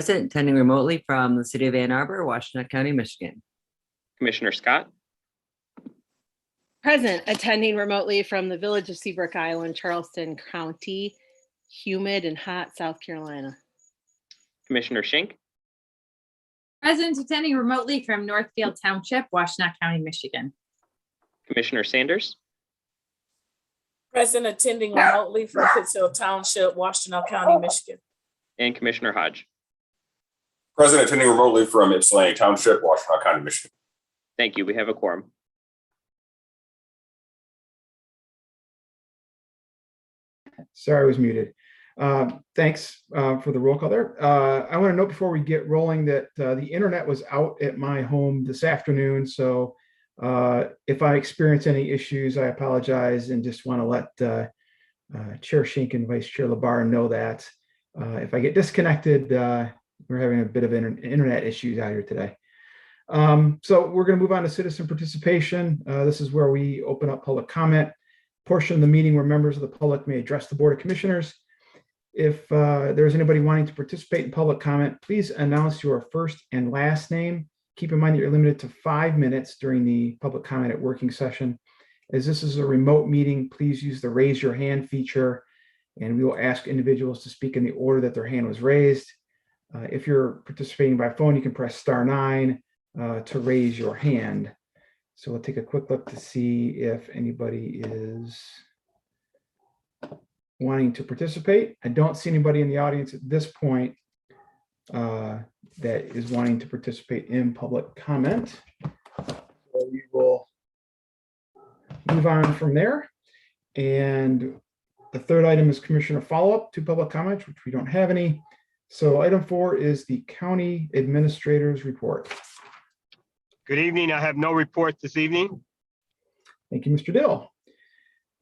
Present, attending remotely from the city of Ann Arbor, Washout County, Michigan. Commissioner Scott, Present, attending remotely from the village of Seabrook Island, Charleston County, humid and hot South Carolina. Commissioner Schenk, Present, attending remotely from Northfield Township, Washout County, Michigan. Commissioner Sanders, Present, attending remotely from Pittsfield Township, Washtenaw County, Michigan. and Commissioner Hodge. Present, attending remotely from Ypsilanti Township, Washout County, Michigan. Thank you. We have a quorum. Sorry, I was muted. Thanks for the roll call there. I want to note before we get rolling that the internet was out at my home this afternoon. So if I experience any issues, I apologize and just want to let Chair Schenk and Vice Chair Labar know that. If I get disconnected, we're having a bit of internet issues out here today. So we're going to move on to citizen participation. This is where we open up public comment portion of the meeting where members of the public may address the Board of Commissioners. If there's anybody wanting to participate in public comment, please announce your first and last name. Keep in mind that you're limited to 5 minutes during the public comment at working session. As this is a remote meeting, please use the raise your hand feature, and we will ask individuals to speak in the order that their hand was raised. If you're participating by phone, you can press *9 to raise your hand. So we'll take a quick look to see if anybody is wanting to participate. I don't see anybody in the audience at this point that is wanting to participate in public comment. So we will move on from there. And the third item is Commissioner follow-up to public comments, which we don't have any. So item 4 is the County Administrator's Report. Good evening. I have no report this evening. Thank you, Mr. Dill.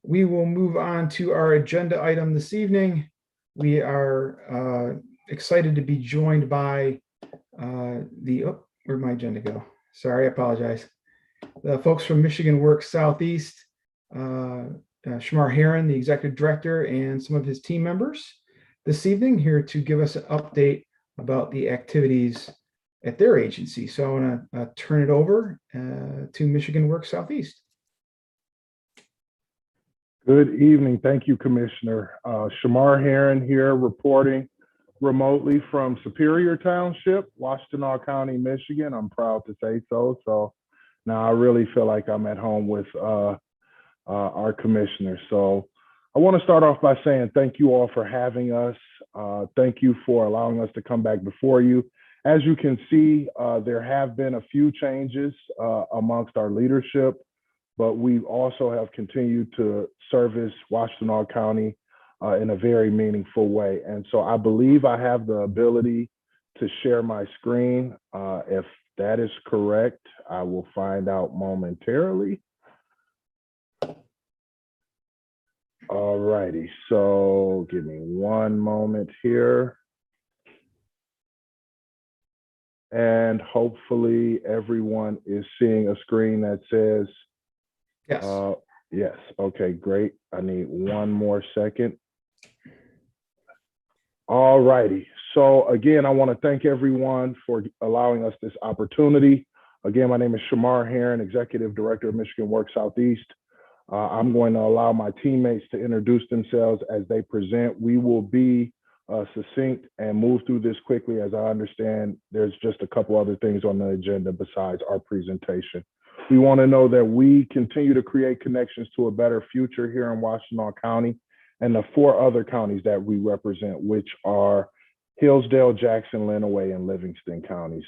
We will move on to our agenda item this evening. We are excited to be joined by where'd my agenda go? Sorry, I apologize. The folks from Michigan Works Southeast, Shamar Heron, the Executive Director, and some of his team members this evening here to give us an update about the activities at their agency. So I want to turn it over to Michigan Works Southeast. Good evening. Thank you, Commissioner. Shamar Heron here reporting remotely from Superior Township, Washtenaw County, Michigan. I'm proud to say so. So now I really feel like I'm at home with our commissioner. So I want to start off by saying thank you all for having us. Thank you for allowing us to come back before you. As you can see, there have been a few changes amongst our leadership, but we also have continued to service Washtenaw County in a very meaningful way. And so I believe I have the ability to share my screen. If that is correct, I will find out momentarily. All righty, so give me one moment here. And hopefully everyone is seeing a screen that says, Yes. Yes, okay, great. I need one more second. All righty, so again, I wanna thank everyone for allowing us this opportunity. Again, my name is Shamar Heron, Executive Director of Michigan Works Southeast. I'm going to allow my teammates to introduce themselves as they present. We will be succinct and move through this quickly. As I understand, there's just a couple other things on the agenda besides our presentation. We want to know that we continue to create connections to a better future here in Washtenaw County and the 4 other counties that we represent, which are Hillsdale, Jackson, Lenawee, and Livingston counties.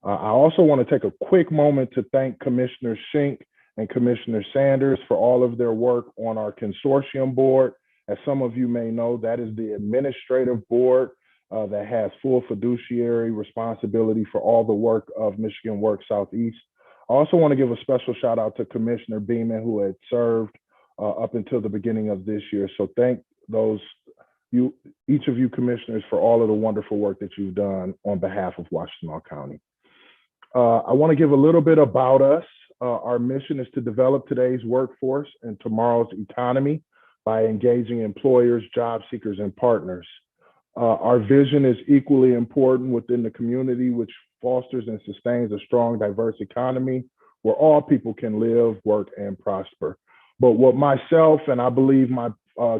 I also want to take a quick moment to thank Commissioner Schenk and Commissioner Sanders for all of their work on our consortium board. As some of you may know, that is the administrative board that has full fiduciary responsibility for all the work of Michigan Works Southeast. I also want to give a special shout out to Commissioner Beeman, who had served up until the beginning of this year. So thank each of you commissioners for all of the wonderful work that you've done on behalf of Washtenaw County. I want to give a little bit about us. Our mission is to develop today's workforce and tomorrow's economy by engaging employers, job seekers, and partners. Our vision is equally important within the community, which fosters and sustains a strong, diverse economy where all people can live, work, and prosper. But what myself and I believe my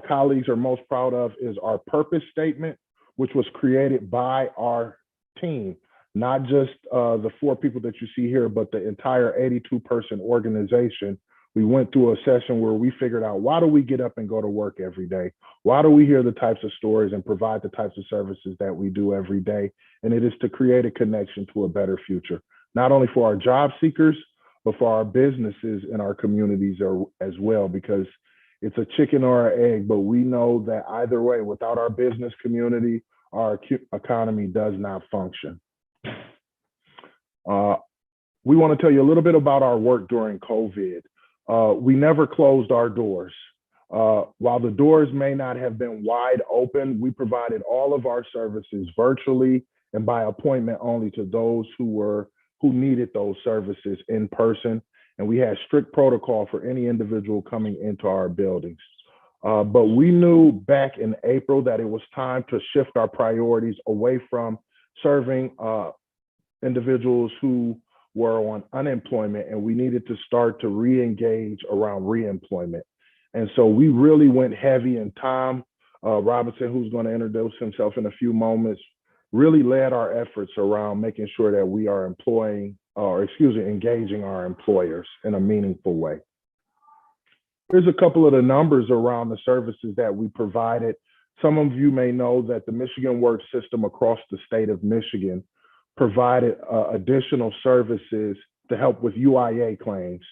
colleagues are most proud of is our purpose statement, which was created by our team, not just the 4 people that you see here, but the entire 82-person organization. We went through a session where we figured out, why do we get up and go to work every day? Why do we hear the types of stories and provide the types of services that we do every day? And it is to create a connection to a better future, not only for our job seekers, but for our businesses and our communities as well, because it's a chicken or an egg, but we know that either way, without our business community, our economy does not function. We want to tell you a little bit about our work during COVID. We never closed our doors. While the doors may not have been wide open, we provided all of our services virtually and by appointment only to those who needed those services in person. And we had strict protocol for any individual coming into our buildings. But we knew back in April that it was time to shift our priorities away from serving individuals who were on unemployment, and we needed to start to re-engage around reemployment. And so we really went heavy, and Tom Robinson, who's going to introduce himself in a few moments, really led our efforts around making sure that we are engaging our employers in a meaningful way. Here's a couple of the numbers around the services that we provided. Some of you may know that the Michigan Works system across the state of Michigan provided additional services to help with UIA claims.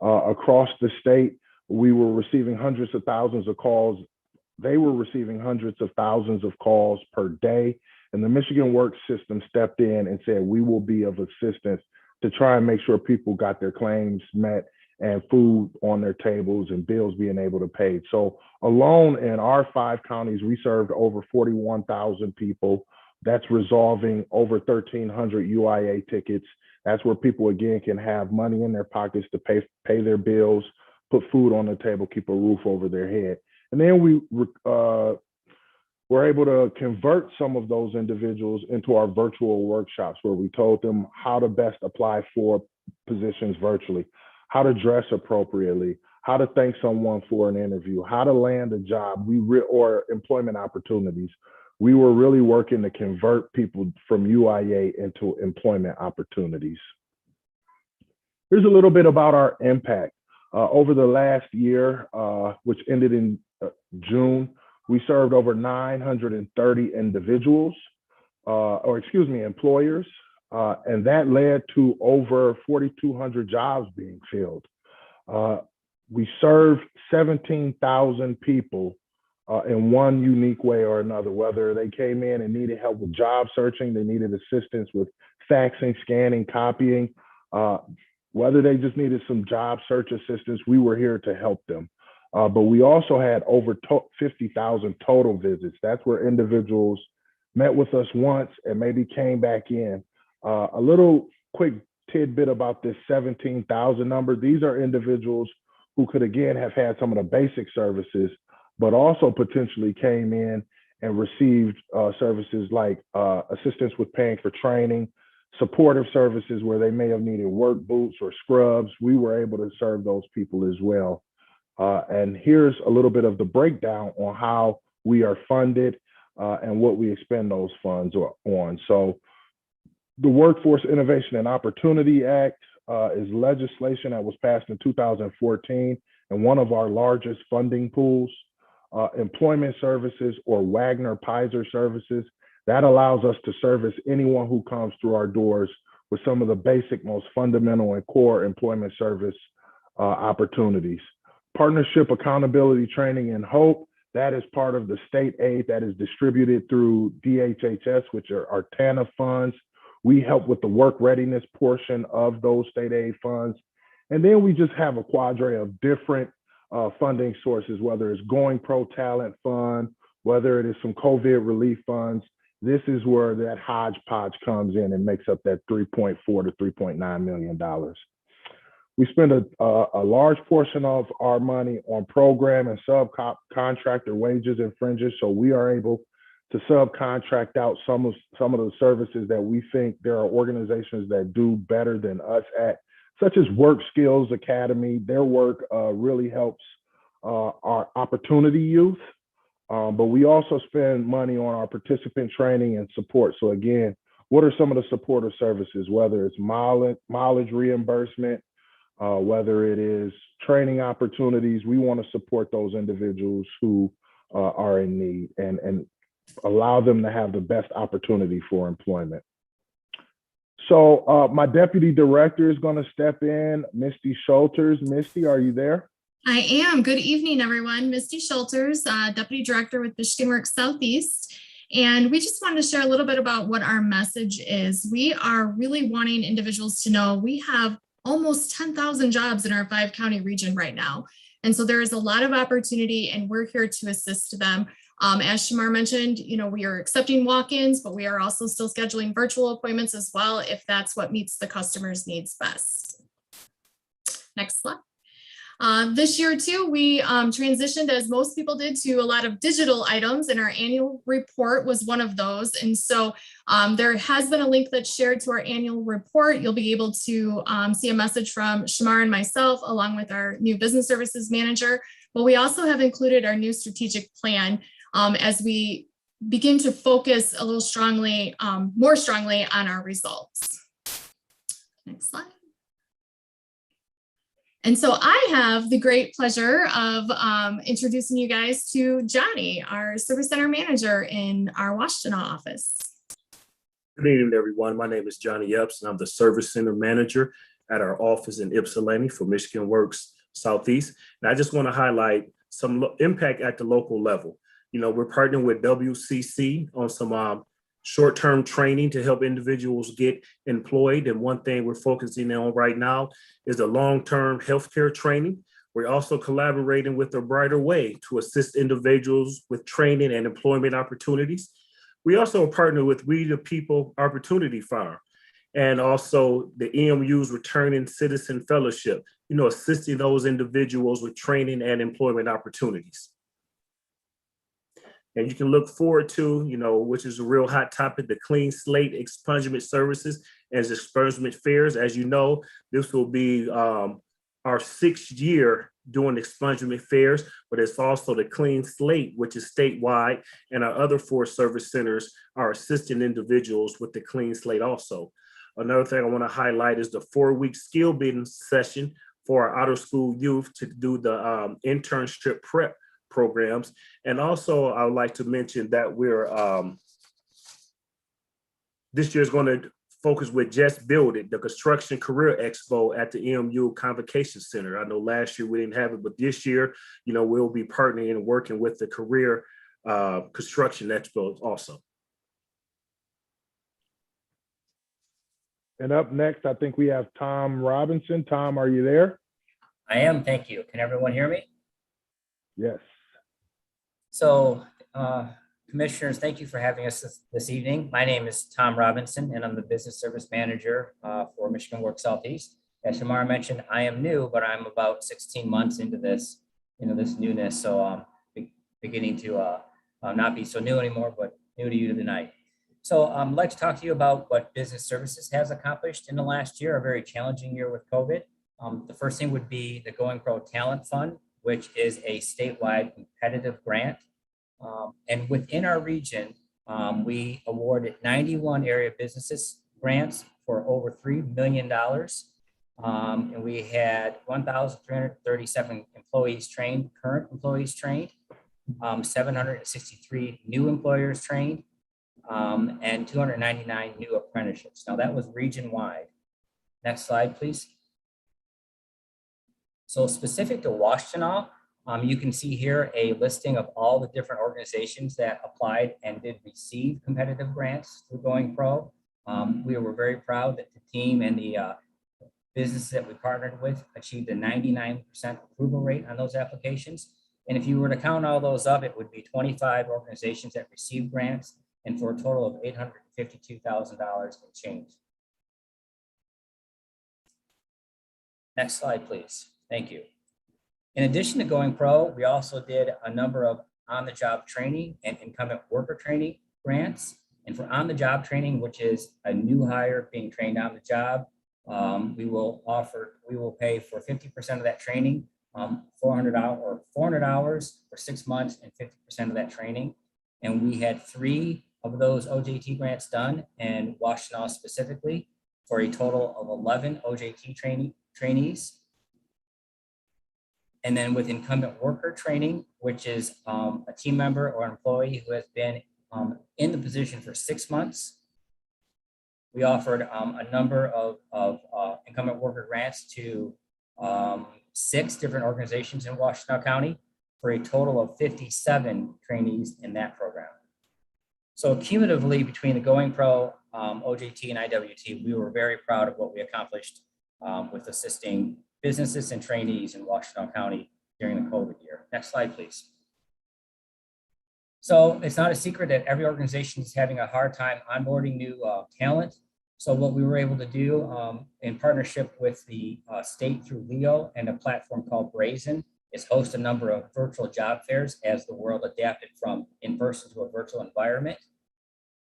Across the state, we were receiving hundreds of thousands of calls. They were receiving hundreds of thousands of calls per day. And the Michigan Works system stepped in and said, we will be of assistance to try and make sure people got their claims met and food on their tables and bills being able to pay. So alone in our 5 counties, we served over 41,000 people. That's resolving over 1,300 UIA tickets. That's where people, again, can have money in their pockets to pay their bills, put food on the table, keep a roof over their head. And then we were able to convert some of those individuals into our virtual workshops, where we told them how to best apply for positions virtually, how to dress appropriately, how to thank someone for an interview, how to land a job, or employment opportunities. We were really working to convert people from UIA into employment opportunities. Here's a little bit about our impact. Over the last year, which ended in June, we served over 930 individuals, employers, and that led to over 4,200 jobs being filled. We served 17,000 people in one unique way or another, whether they came in and needed help with job searching, they needed assistance with faxing, scanning, copying, whether they just needed some job search assistance, we were here to help them. But we also had over 50,000 total visits. That's where individuals met with us once and maybe came back in. A little quick tidbit about this 17,000 number. These are individuals who could, again, have had some of the basic services, but also potentially came in and received services like assistance with paying for training, supportive services where they may have needed work boots or scrubs. We were able to serve those people as well. And here's a little bit of the breakdown on how we are funded and what we expend those funds on. So the Workforce Innovation and Opportunity Act is legislation that was passed in 2014 and one of our largest funding pools. Employment services, or Wagner-Pizer services, that allows us to service anyone who comes through our doors with some of the basic, most fundamental and core employment service opportunities. Partnership, accountability, training, and hope, that is part of the state aid that is distributed through DHHS, which are our TANF funds. We help with the work readiness portion of those state aid funds. And then we just have a cadre of different funding sources, whether it's Going Pro Talent Fund, whether it is some COVID relief funds. This is where that hodgepodge comes in and makes up that $3.4 to $3.9 million. We spend a large portion of our money on program and subcontractor wages and fringes, so we are able to subcontract out some of the services that we think there are organizations that do better than us at, such as Work Skills Academy. Their work really helps our opportunity youth, but we also spend money on our participant training and support. So again, what are some of the supportive services, whether it's mileage reimbursement, whether it is training opportunities? We want to support those individuals who are in need and allow them to have the best opportunity for employment. So my deputy director is going to step in, Misty Schulters. Misty, are you there? I am. Good evening, everyone. Misty Schulters, Deputy Director with Michigan Works Southeast. And we just wanted to share a little bit about what our message is. We are really wanting individuals to know we have almost 10,000 jobs in our 5-county region right now. And so there is a lot of opportunity and we're here to assist them. As Shamar mentioned, we are accepting walk-ins, but we are also still scheduling virtual appointments as well, if that's what meets the customer's needs best. Next slide. This year too, we transitioned, as most people did, to a lot of digital items, and our annual report was one of those. And so there has been a link that's shared to our annual report. You'll be able to see a message from Shamar and myself, along with our new business services manager. But we also have included our new strategic plan as we begin to focus a little strongly, more strongly on our results. Next slide. And so I have the great pleasure of introducing you guys to Johnny, our service center manager in our Washtenaw office. Good evening, everyone. My name is Johnny Epps, and I'm the service center manager at our office in Ypsilanti for Michigan Works Southeast. And I just want to highlight some impact at the local level. We're partnering with WCC on some short-term training to help individuals get employed. And one thing we're focusing on right now is the long-term healthcare training. We're also collaborating with A Brighter Way to assist individuals with training and employment opportunities. We also partner with We the People Opportunity Farm and also the EMU's Returning Citizen Fellowship, assisting those individuals with training and employment opportunities. And you can look forward to, which is a real hot topic, the Clean Slate Expungement Services as expungement fairs. As you know, this will be our 6th year doing expungement fairs, but it's also the Clean Slate, which is statewide, and our other 4 service centers are assisting individuals with the Clean Slate also. Another thing I want to highlight is the 4-week skill building session for our out of school youth to do the internship prep programs. And also I would like to mention that we're this year is going to focus with Just Build It, the Construction Career Expo at the EMU Convocation Center. I know last year we didn't have it, but this year, we'll be partnering and working with the Career Construction Expo also. And up next, I think we have Tom Robinson. Tom, are you there? I am, thank you. Can everyone hear me? Yes. So, commissioners, thank you for having us this evening. My name is Tom Robinson, and I'm the business service manager for Michigan Works Southeast. As Shamar mentioned, I am new, but I'm about 16 months into this, this newness. So I'm beginning to not be so new anymore, but new to you tonight. So I'd like to talk to you about what business services has accomplished in the last year, a very challenging year with COVID. The first thing would be the Going Pro Talent Fund, which is a statewide competitive grant. And within our region, we awarded 91 area businesses grants for over $3 million. And we had 1,337 employees trained, current employees trained, 763 new employers trained, and 299 new apprenticeships. Now that was region-wide. Next slide, please. So specific to Washtenaw, you can see here a listing of all the different organizations that applied and did receive competitive grants through Going Pro. We were very proud that the team and the businesses that we partnered with achieved a 99% approval rate on those applications. And if you were to count all those up, it would be 25 organizations that received grants, and for a total of $852,000 in change. Next slide, please. Thank you. In addition to Going Pro, we also did a number of on-the-job training and incumbent worker training grants. And for on-the-job training, which is a new hire being trained on the job, we will pay for 50% of that training, 400 hours for 6 months and 50% of that training. And we had 3 of those OJT grants done, and Washtenaw specifically, for a total of 11 OJT trainees. And then with incumbent worker training, which is a team member or employee who has been in the position for 6 months, we offered a number of incumbent worker grants to 6 different organizations in Washtenaw County for a total of 57 trainees in that program. So cumulatively, between the Going Pro, OJT, and IWT, we were very proud of what we accomplished with assisting businesses and trainees in Washtenaw County during the COVID year. Next slide, please. So it's not a secret that every organization is having a hard time onboarding new talent. So what we were able to do in partnership with the state through Leo and a platform called Brazen is host a number of virtual job fairs as the world adapted from in-person to a virtual environment.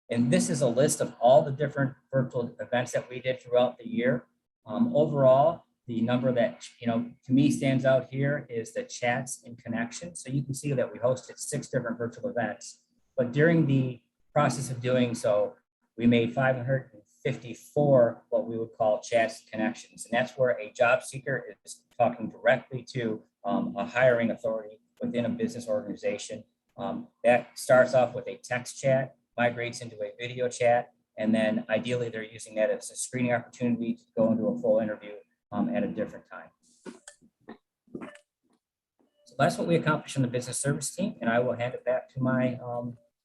And this is a list of all the different virtual events that we did throughout the year. Overall, the number that, to me stands out here is the chats and connections. So you can see that we hosted 6 different virtual events, but during the process of doing so, we made 554 what we would call chats connections. And that's where a job seeker is talking directly to a hiring authority within a business organization. That starts off with a text chat, migrates into a video chat, and then ideally they're using that as a screening opportunity to go into a full interview at a different time. So that's what we accomplished in the business service team, and I will hand it back to my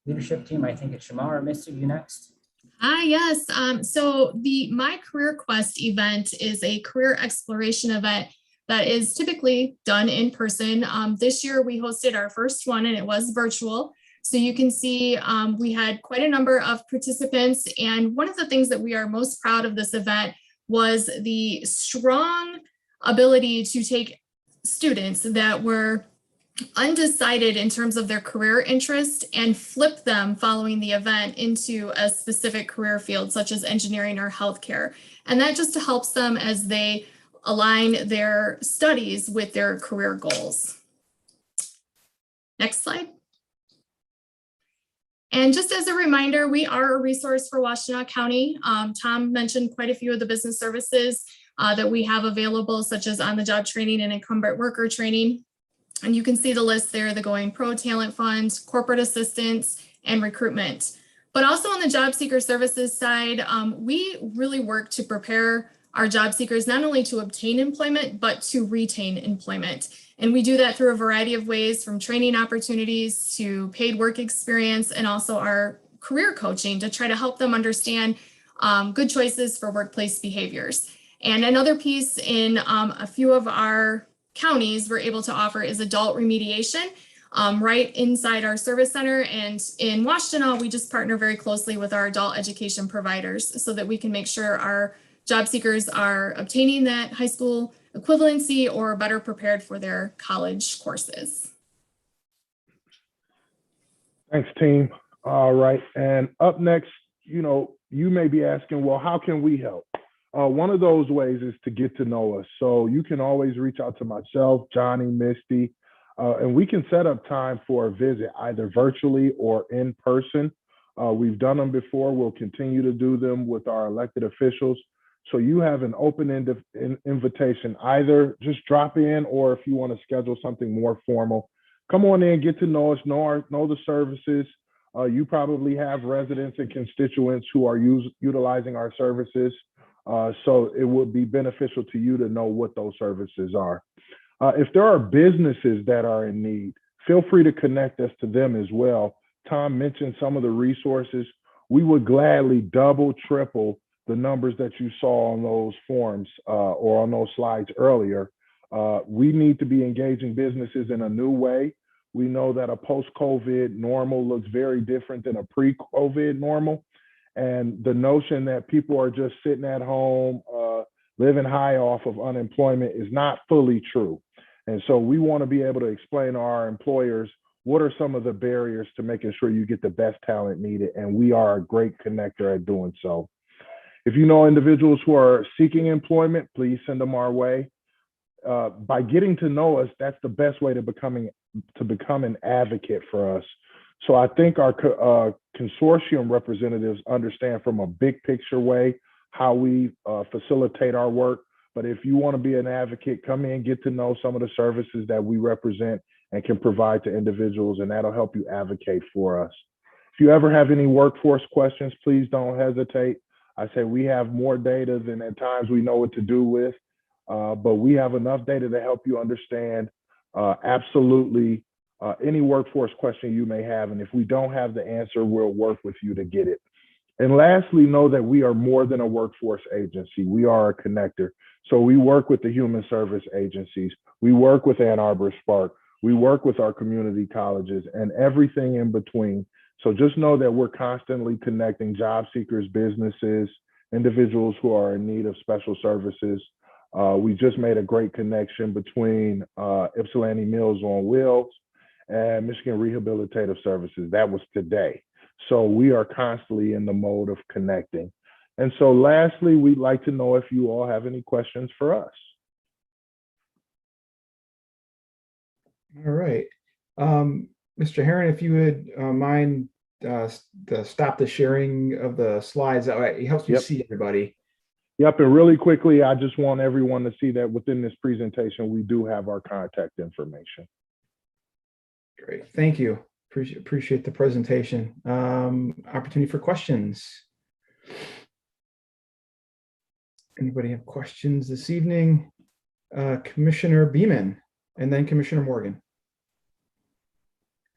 leadership team. I think it's Shamar or Misty, you next. Hi, yes. So the My Career Quest event is a career exploration event that is typically done in person. This year we hosted our first one and it was virtual. So you can see we had quite a number of participants. And one of the things that we are most proud of this event was the strong ability to take students that were undecided in terms of their career interest and flip them following the event into a specific career field, such as engineering or healthcare. And that just helps them as they align their studies with their career goals. Next slide. And just as a reminder, we are a resource for Washtenaw County. Tom mentioned quite a few of the business services that we have available, such as on-the-job training and incumbent worker training. And you can see the list there, the Going Pro Talent Fund, corporate assistance, and recruitment. But also on the job seeker services side, we really work to prepare our job seekers not only to obtain employment, but to retain employment. And we do that through a variety of ways, from training opportunities to paid work experience, and also our career coaching to try to help them understand good choices for workplace behaviors. And another piece in a few of our counties we're able to offer is adult remediation right inside our service center. And in Washtenaw, we just partner very closely with our adult education providers so that we can make sure our job seekers are obtaining that high school equivalency or better prepared for their college courses. Thanks, team. All right. And up next, you may be asking, well, how can we help? One of those ways is to get to know us. So you can always reach out to myself, Johnny, Misty, and we can set up time for a visit, either virtually or in person. We've done them before. We'll continue to do them with our elected officials. So you have an open invitation, either just drop in, or if you want to schedule something more formal, come on in, get to know us, know the services. You probably have residents and constituents who are utilizing our services. So it would be beneficial to you to know what those services are. If there are businesses that are in need, feel free to connect us to them as well. Tom mentioned some of the resources. We would gladly double, triple the numbers that you saw on those forms or on those slides earlier. We need to be engaging businesses in a new way. We know that a post-COVID normal looks very different than a pre-COVID normal. And the notion that people are just sitting at home, living high off of unemployment is not fully true. And so we want to be able to explain to our employers what are some of the barriers to making sure you get the best talent needed? And we are a great connector at doing so. If you know individuals who are seeking employment, please send them our way. By getting to know us, that's the best way to become an advocate for us. So I think our consortium representatives understand from a big picture way how we facilitate our work. But if you want to be an advocate, come in, get to know some of the services that we represent and can provide to individuals, and that'll help you advocate for us. If you ever have any workforce questions, please don't hesitate. I say we have more data than at times we know what to do with, but we have enough data to help you understand absolutely any workforce question you may have. And if we don't have the answer, we'll work with you to get it. And lastly, know that we are more than a workforce agency. We are a connector. So we work with the human service agencies. We work with Ann Arbor Spark. We work with our community colleges and everything in between. So just know that we're constantly connecting job seekers, businesses, individuals who are in need of special services. We just made a great connection between Ypsilanti Meals on Wheels and Michigan Rehabilitative Services. That was today. So we are constantly in the mode of connecting. And so lastly, we'd like to know if you all have any questions for us. All right. Mr. Herron, if you would mind to stop the sharing of the slides. That way it helps me see everybody. Yep, and really quickly, I just want everyone to see that within this presentation, we do have our contact information. Great, thank you. Appreciate the presentation. Opportunity for questions. Anybody have questions this evening? Commissioner Beeman and then Commissioner Morgan.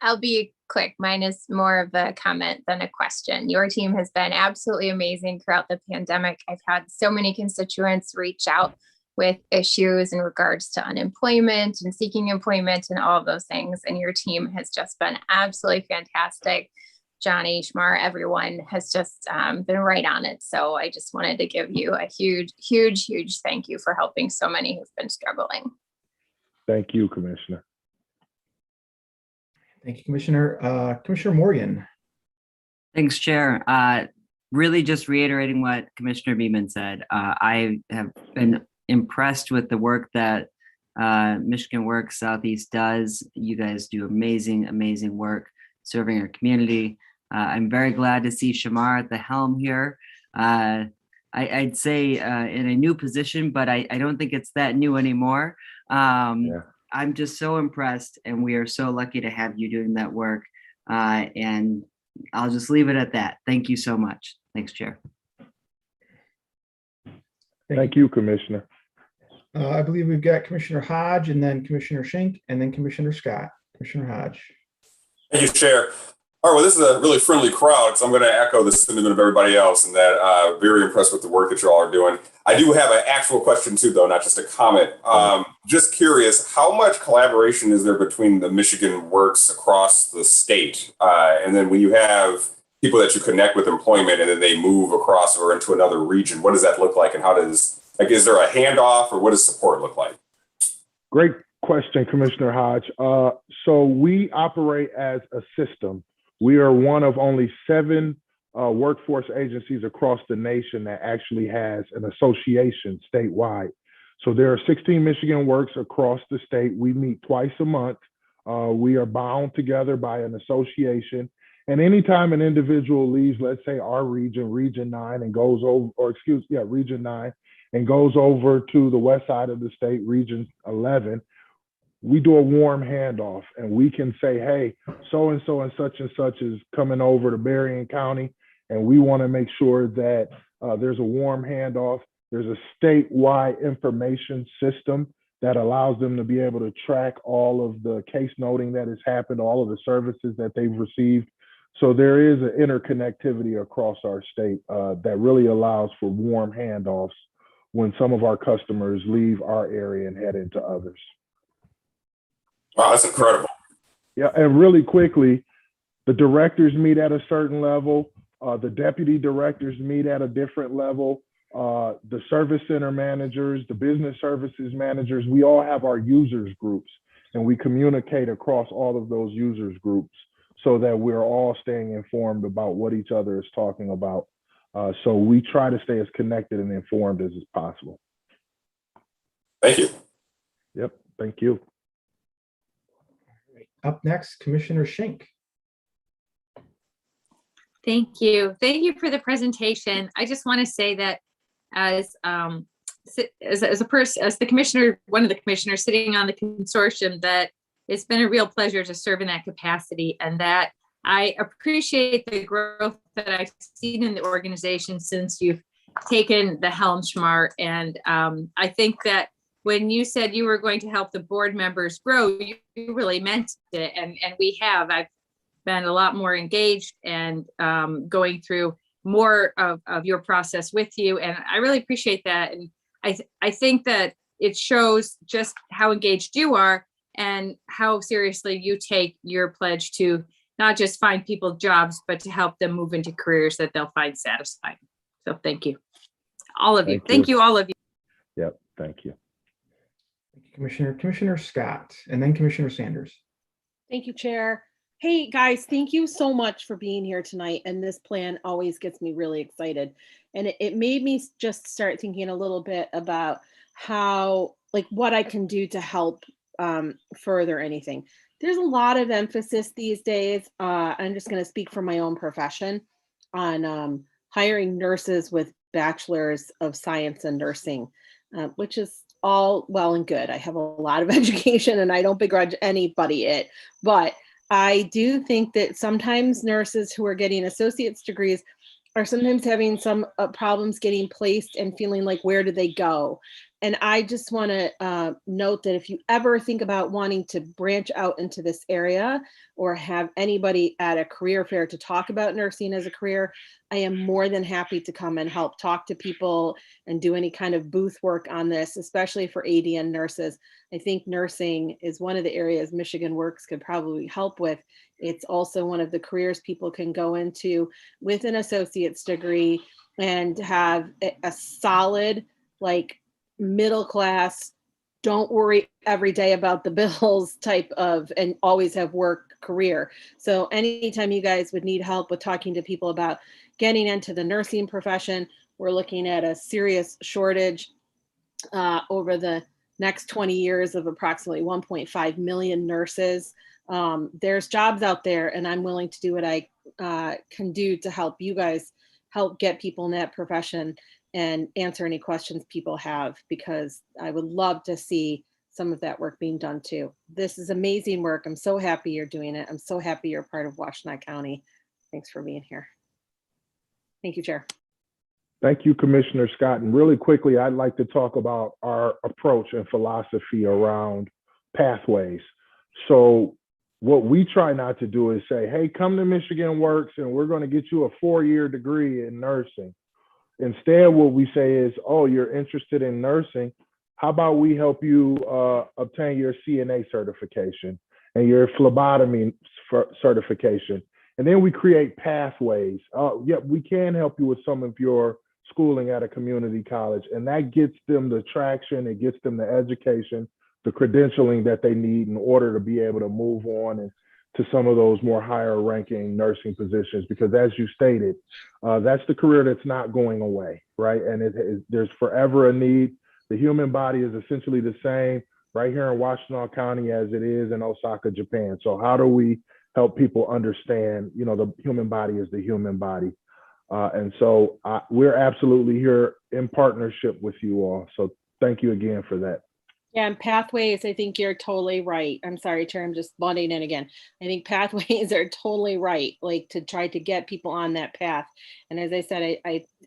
I'll be quick. Mine is more of a comment than a question. Your team has been absolutely amazing throughout the pandemic. I've had so many constituents reach out with issues in regards to unemployment and seeking employment and all of those things. And your team has just been absolutely fantastic. Johnny, Shamar, everyone has just been right on it. So I just wanted to give you a huge, huge, huge thank you for helping so many who've been struggling. Thank you, Commissioner. Thank you, Commissioner. Commissioner Morgan. Thanks, Chair. Really just reiterating what Commissioner Beeman said. I have been impressed with the work that Michigan Works Southeast does. You guys do amazing, amazing work serving our community. I'm very glad to see Shamar at the helm here. I'd say in a new position, but I don't think it's that new anymore. I'm just so impressed, and we are so lucky to have you doing that work. And I'll just leave it at that. Thank you so much. Thanks, Chair. Thank you, Commissioner. I believe we've got Commissioner Hodge and then Commissioner Schenk and then Commissioner Scott. Commissioner Hodge. Thank you, Chair. All right, well, this is a really friendly crowd, so I'm going to echo the sentiment of everybody else, and that very impressed with the work that you all are doing. I do have an actual question too, though, not just a comment. Just curious, how much collaboration is there between the Michigan Works across the state? And then when you have people that you connect with employment and then they move across or into another region, what does that look like? And how does, like, is there a handoff or what does support look like? Great question, Commissioner Hodge. So we operate as a system. We are one of only 7 workforce agencies across the nation that actually has an association statewide. So there are 16 Michigan Works across the state. We meet twice a month. We are bound together by an association. And anytime an individual leaves, let's say our region, Region 9, and goes over, Region 9, and goes over to the west side of the state, Region 11, we do a warm handoff, and we can say, hey, so-and-so and such is coming over to Berrien County, and we want to make sure that there's a warm handoff. There's a statewide information system that allows them to be able to track all of the case noting that has happened, all of the services that they've received. So there is an interconnectivity across our state that really allows for warm handoffs when some of our customers leave our area and head into others. Wow, that's incredible. Yeah, and really quickly, the directors meet at a certain level. The deputy directors meet at a different level. The service center managers, the business services managers, we all have our users groups. and we communicate across all of those users groups so that we're all staying informed about what each other is talking about. So we try to stay as connected and informed as is possible. Thank you. Yep, thank you. Up next, Commissioner Schenk. Thank you. Thank you for the presentation. I just want to say that as a person, as the commissioner, one of the commissioners sitting on the consortium, that it's been a real pleasure to serve in that capacity, and that I appreciate the growth that I've seen in the organization since you've taken the helm, Shamar. And I think that when you said you were going to help the board members grow, you really meant it. And we have. I've been a lot more engaged and going through more of your process with you. And I really appreciate that. And I think that it shows just how engaged you are and how seriously you take your pledge to not just find people jobs, but to help them move into careers that they'll find satisfying. So thank you, all of you. Thank you, all of you. Yep, thank you. Thank you, Commissioner. Commissioner Scott, and then Commissioner Sanders. Thank you, Chair. Hey, guys, thank you so much for being here tonight. And this plan always gets me really excited. And it made me just start thinking a little bit about how, like, what I can do to help further anything. There's a lot of emphasis these days. I'm just going to speak from my own profession on hiring nurses with bachelors of science in nursing, which is all well and good. I have a lot of education and I don't begrudge anybody it, but I do think that sometimes nurses who are getting associate's degrees are sometimes having some problems getting placed and feeling like, where do they go? And I just want to note that if you ever think about wanting to branch out into this area or have anybody at a career fair to talk about nursing as a career, I am more than happy to come and help talk to people and do any kind of booth work on this, especially for ADN nurses. I think nursing is one of the areas Michigan Works could probably help with. It's also one of the careers people can go into with an associate's degree and have a solid, like, middle class, don't worry every day about the bills type of, and always have work career. So anytime you guys would need help with talking to people about getting into the nursing profession, we're looking at a serious shortage over the next 20 years of approximately 1.5 million nurses. There's jobs out there, and I'm willing to do what I can do to help you guys help get people in that profession and answer any questions people have, because I would love to see some of that work being done too. This is amazing work. I'm so happy you're doing it. I'm so happy you're part of Washout County. Thanks for being here. Thank you, Chair. Thank you, Commissioner Scott. And really quickly, I'd like to talk about our approach and philosophy around pathways. So what we try not to do is say, hey, come to Michigan Works and we're going to get you a 4-year degree in nursing. Instead, what we say is, oh, you're interested in nursing. How about we help you obtain your CNA certification and your phlebotomy certification? And then we create pathways. Yep, we can help you with some of your schooling at a community college. And that gets them the traction, it gets them the education, the credentialing that they need in order to be able to move on and to some of those more higher ranking nursing positions, because as you stated, that's the career that's not going away, right? And there's forever a need. The human body is essentially the same right here in Washout County as it is in Osaka, Japan. So how do we help people understand, you know, the human body is the human body? And so we're absolutely here in partnership with you all. So thank you again for that. Yeah, and pathways, I think you're totally right. I'm sorry, Chair, I'm just butting in again. I think pathways are totally right, like to try to get people on that path. And as I said,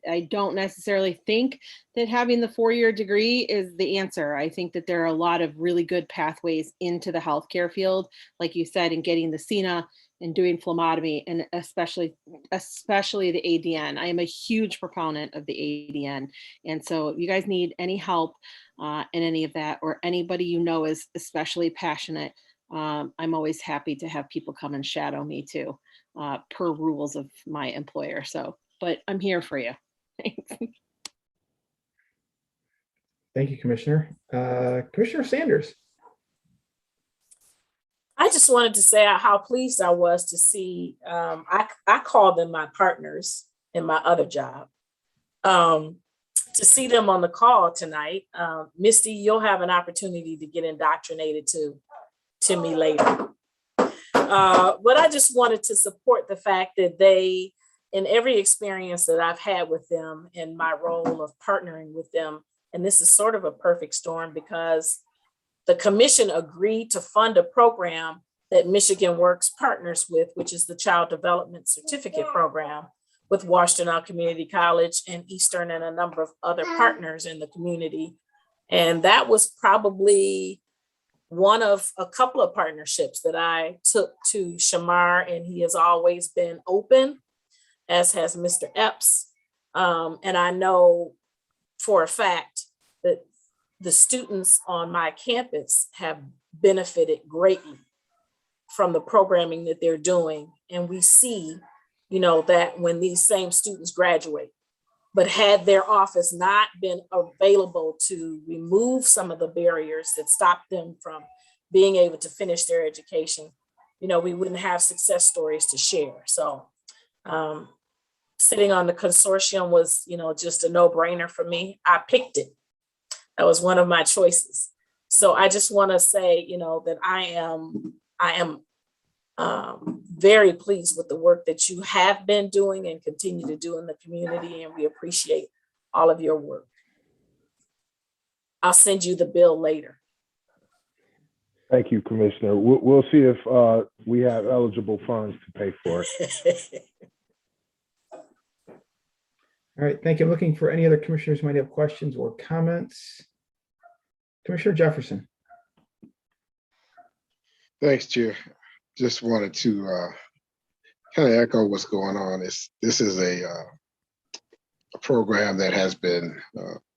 I don't necessarily think that having the 4-year degree is the answer. I think that there are a lot of really good pathways into the healthcare field, like you said, in getting the CNA and doing phlebotomy, and especially the ADN. I am a huge proponent of the ADN. And so if you guys need any help in any of that, or anybody you know is especially passionate, I'm always happy to have people come and shadow me too, per rules of my employer. So, but I'm here for you. Thanks. Thank you, Commissioner. Commissioner Sanders. I just wanted to say how pleased I was to see, I call them my partners in my other job. To see them on the call tonight. Misty, you'll have an opportunity to get indoctrinated to me later. But I just wanted to support the fact that they, in every experience that I've had with them in my role of partnering with them, and this is sort of a perfect storm because the commission agreed to fund a program that Michigan Works partners with, which is the Child Development Certificate Program with Washtenaw Community College and Eastern and a number of other partners in the community. And that was probably one of a couple of partnerships that I took to Shamar, and he has always been open, as has Mr. Epps. And I know for a fact that the students on my campus have benefited greatly from the programming that they're doing. And we see, that when these same students graduate, but had their office not been available to remove some of the barriers that stop them from being able to finish their education, we wouldn't have success stories to share. So sitting on the consortium was, just a no-brainer for me. I picked it. That was one of my choices. So I just want to say, that I am very pleased with the work that you have been doing and continue to do in the community, and we appreciate all of your work. I'll send you the bill later. Thank you, Commissioner. We'll see if we have eligible funds to pay for it. All right, thank you. I'm looking for any other commissioners who might have questions or comments. Commissioner Jefferson. Thanks, Chair. Just wanted to kind of echo what's going on. This is a program that has been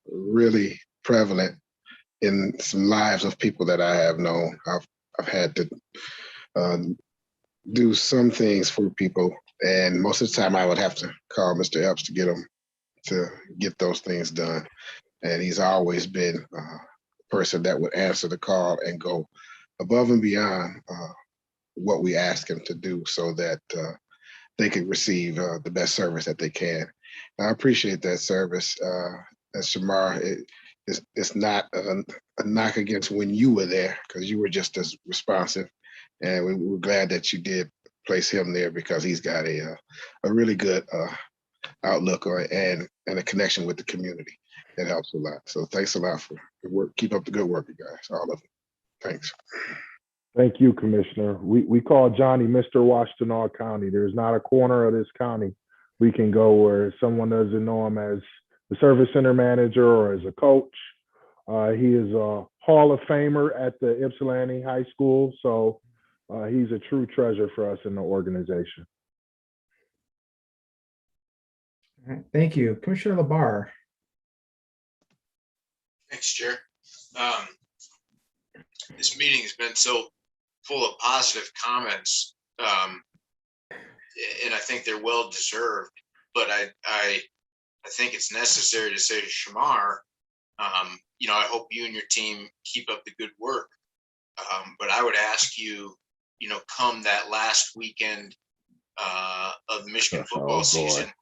really prevalent in some lives of people that I have known. I've had to do some things for people, and most of the time I would have to call Mr. Epps to get those things done. And he's always been a person that would answer the call and go above and beyond what we ask him to do so that they can receive the best service that they can. And I appreciate that service. As Shamar, it's not a knock against when you were there, because you were just as responsive. And we're glad that you did place him there, because he's got a really good outlook and a connection with the community. That helps a lot. So thanks a lot for the work. Keep up the good work, you guys, all of it. Thanks. Thank you, Commissioner. We call Johnny Mr. Washtenaw County. There's not a corner of this county we can go where someone doesn't know him as the service center manager or as a coach. He is a Hall of Famer at the Ypsilanti High School. So he's a true treasure for us in the organization. All right, thank you. Commissioner LaBarre. Thanks, Chair. This meeting has been so full of positive comments, and I think they're well deserved. But I think it's necessary to say to Shamar, I hope you and your team keep up the good work. But I would ask you, come that last weekend of the Michigan football season,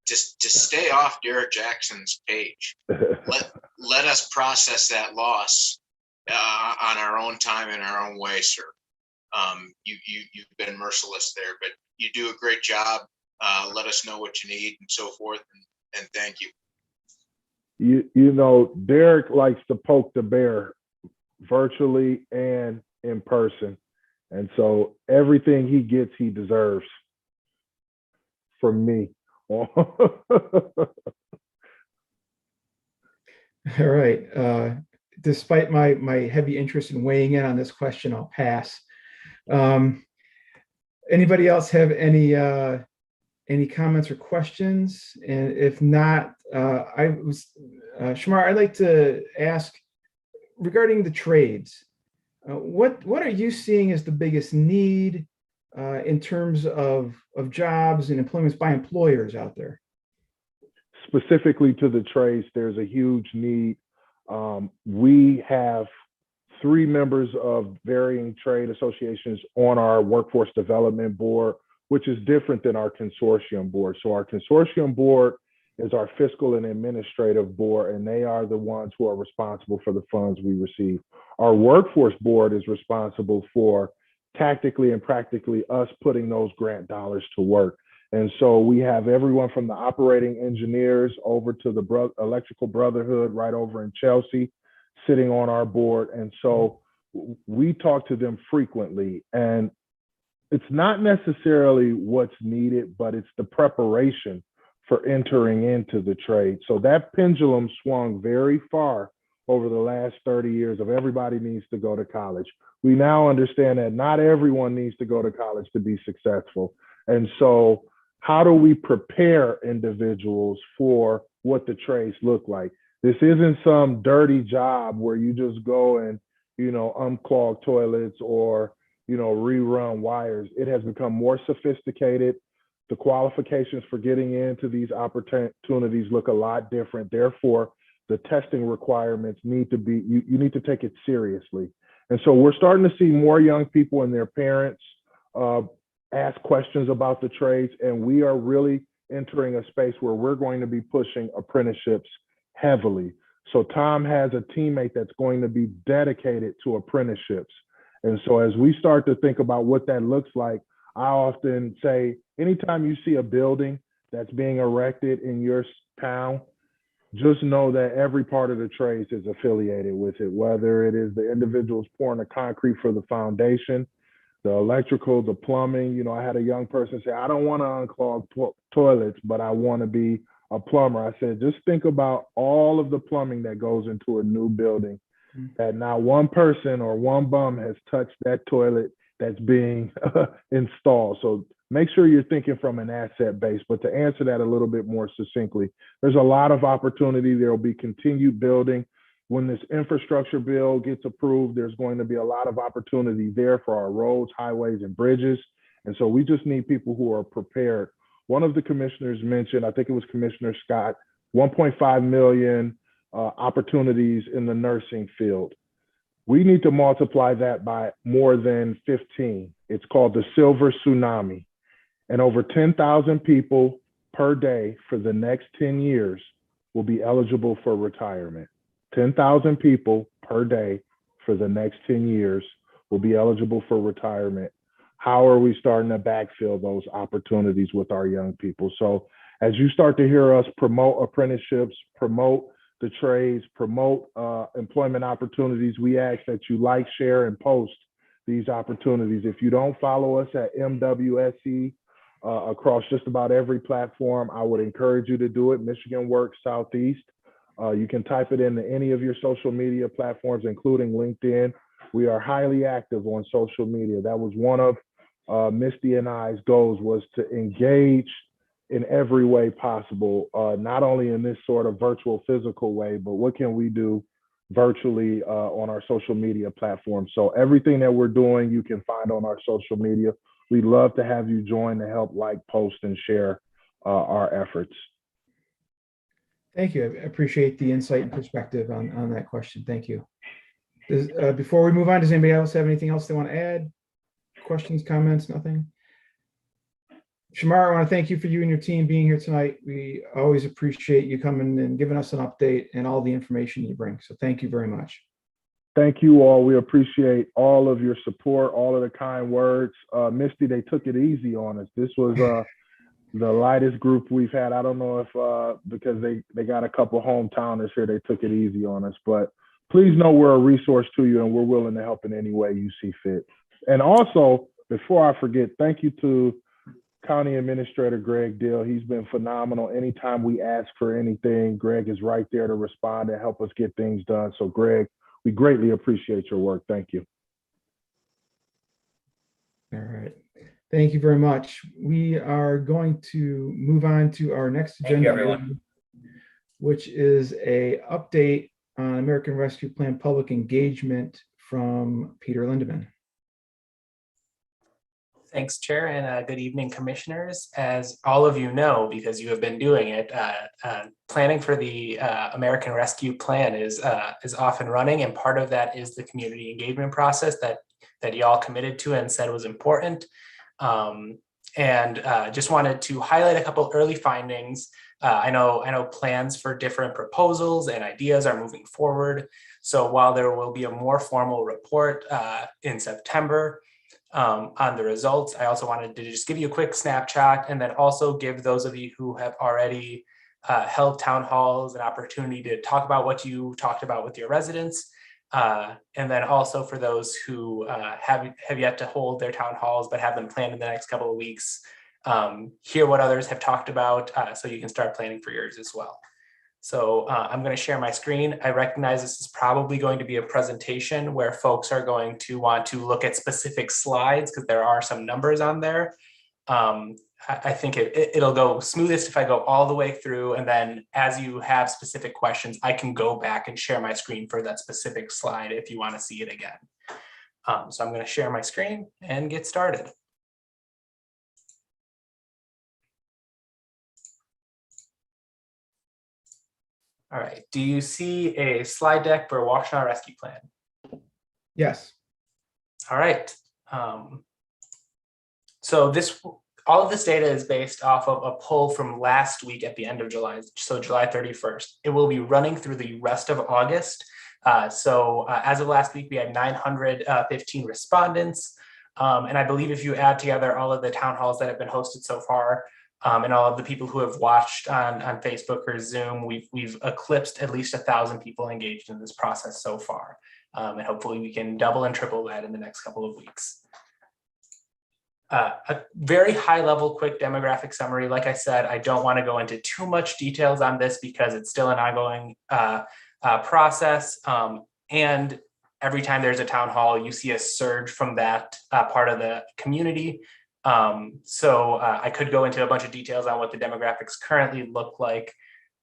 to stay off Derek Jackson's page. Let us process that loss on our own time in our own way, sir. You've been merciless there, but you do a great job. Let us know what you need and so forth, and thank you. Derek likes to poke the bear virtually and in person. And so everything he gets, he deserves from me. All right. Despite my heavy interest in weighing in on this question, I'll pass. Anybody else have any comments or questions? And if not, Shamar, I'd like to ask regarding the trades. What are you seeing as the biggest need in terms of jobs and employments by employers out there? Specifically to the trades, there's a huge need. We have 3 members of varying trade associations on our workforce development board, which is different than our consortium board. So our consortium board is our fiscal and administrative board, and they are the ones who are responsible for the funds we receive. Our workforce board is responsible for tactically and practically us putting those grant dollars to work. And so we have everyone from the operating engineers over to the electrical brotherhood right over in Chelsea sitting on our board. And so we talk to them frequently, and it's not necessarily what's needed, but it's the preparation for entering into the trade. So that pendulum swung very far over the last 30 years of everybody needs to go to college. We now understand that not everyone needs to go to college to be successful. And so how do we prepare individuals for what the trades look like? This isn't some dirty job where you just go and, unclog toilets or, rerun wires. It has become more sophisticated. The qualifications for getting into these opportunities look a lot different. Therefore, the testing requirements need to be, you need to take it seriously. And so we're starting to see more young people and their parents ask questions about the trades. And we are really entering a space where we're going to be pushing apprenticeships heavily. So Tom has a teammate that's going to be dedicated to apprenticeships. And so as we start to think about what that looks like, I often say, anytime you see a building that's being erected in your town, just know that every part of the trades is affiliated with it, whether it is the individuals pouring the concrete for the foundation, the electrical, the plumbing. I had a young person say, I don't want to unclog toilets, but I want to be a plumber. I said, just think about all of the plumbing that goes into a new building, that not one person or one bum has touched that toilet that's being installed. So make sure you're thinking from an asset base. But to answer that a little bit more succinctly, there's a lot of opportunity. There will be continued building. When this infrastructure bill gets approved, there's going to be a lot of opportunity there for our roads, highways, and bridges. And so we just need people who are prepared. One of the commissioners mentioned, I think it was Commissioner Scott, 1.5 million opportunities in the nursing field. We need to multiply that by more than 15. It's called the Silver Tsunami. And over 10,000 people per day for the next 10 years will be eligible for retirement. 10,000 people per day for the next 10 years will be eligible for retirement. How are we starting to backfill those opportunities with our young people? So as you start to hear us promote apprenticeships, promote the trades, promote employment opportunities, we ask that you like, share, and post these opportunities. If you don't follow us at MWSE across just about every platform, I would encourage you to do it. Michigan Works Southeast. You can type it into any of your social media platforms, including LinkedIn. We are highly active on social media. That was one of Misty and I's goals, was to engage in every way possible, not only in this sort of virtual physical way, but what can we do virtually on our social media platforms. So everything that we're doing, you can find on our social media. We'd love to have you join to help like, post, and share our efforts. Thank you. I appreciate the insight and perspective on that question. Thank you. Before we move on, does anybody else have anything else they want to add? Questions, comments, nothing? Shamar, I want to thank you for you and your team being here tonight. We always appreciate you coming and giving us an update and all the information you bring. So thank you very much. Thank you all. We appreciate all of your support, all of the kind words. Misty, they took it easy on us. This was the lightest group we've had. I don't know if because they got a couple hometowners here, they took it easy on us. But please know we're a resource to you, and we're willing to help in any way you see fit. And also, before I forget, thank you to County Administrator Greg Dill. He's been phenomenal. Anytime we ask for anything, Greg is right there to respond and help us get things done. So Greg, we greatly appreciate your work. Thank you. All right. Thank you very much. We are going to move on to our next agenda, item, which is an update on American Rescue Plan public engagement from Peter Lindeman. Thanks, Chair, and good evening, Commissioners. As all of you know, because you have been doing it, planning for the American Rescue Plan is off and running, and part of that is the community engagement process that y'all committed to and said was important. Just wanted to highlight a couple early findings. I know plans for different proposals and ideas are moving forward. So while there will be a more formal report in September on the results, I also wanted to just give you a quick snapshot and then also give those of you who have already held town halls an opportunity to talk about what you talked about with your residents. And then also for those who have yet to hold their town halls but have them planned in the next couple of weeks, hear what others have talked about so you can start planning for yours as well. So I'm going to share my screen. I recognize this is probably going to be a presentation where folks are going to want to look at specific slides because there are some numbers on there. I think it'll go smoothest if I go all the way through, and then as you have specific questions, I can go back and share my screen for that specific slide if you want to see it again. So I'm going to share my screen and get started. All right, do you see a slide deck for Washout Rescue Plan? Yes. All right. So all of this data is based off of a poll from last week at the end of July, so July 31st. It will be running through the rest of August. As of last week, we had 915 respondents. And I believe if you add together all of the town halls that have been hosted so far, and all of the people who have watched on Facebook or Zoom, we've eclipsed at least 1,000 people engaged in this process so far. And hopefully we can double and triple that in the next couple of weeks. A very high level quick demographic summary. Like I said, I don't want to go into too much details on this because it's still an ongoing process. And every time there's a town hall, you see a surge from that part of the community. I could go into a bunch of details on what the demographics currently look like,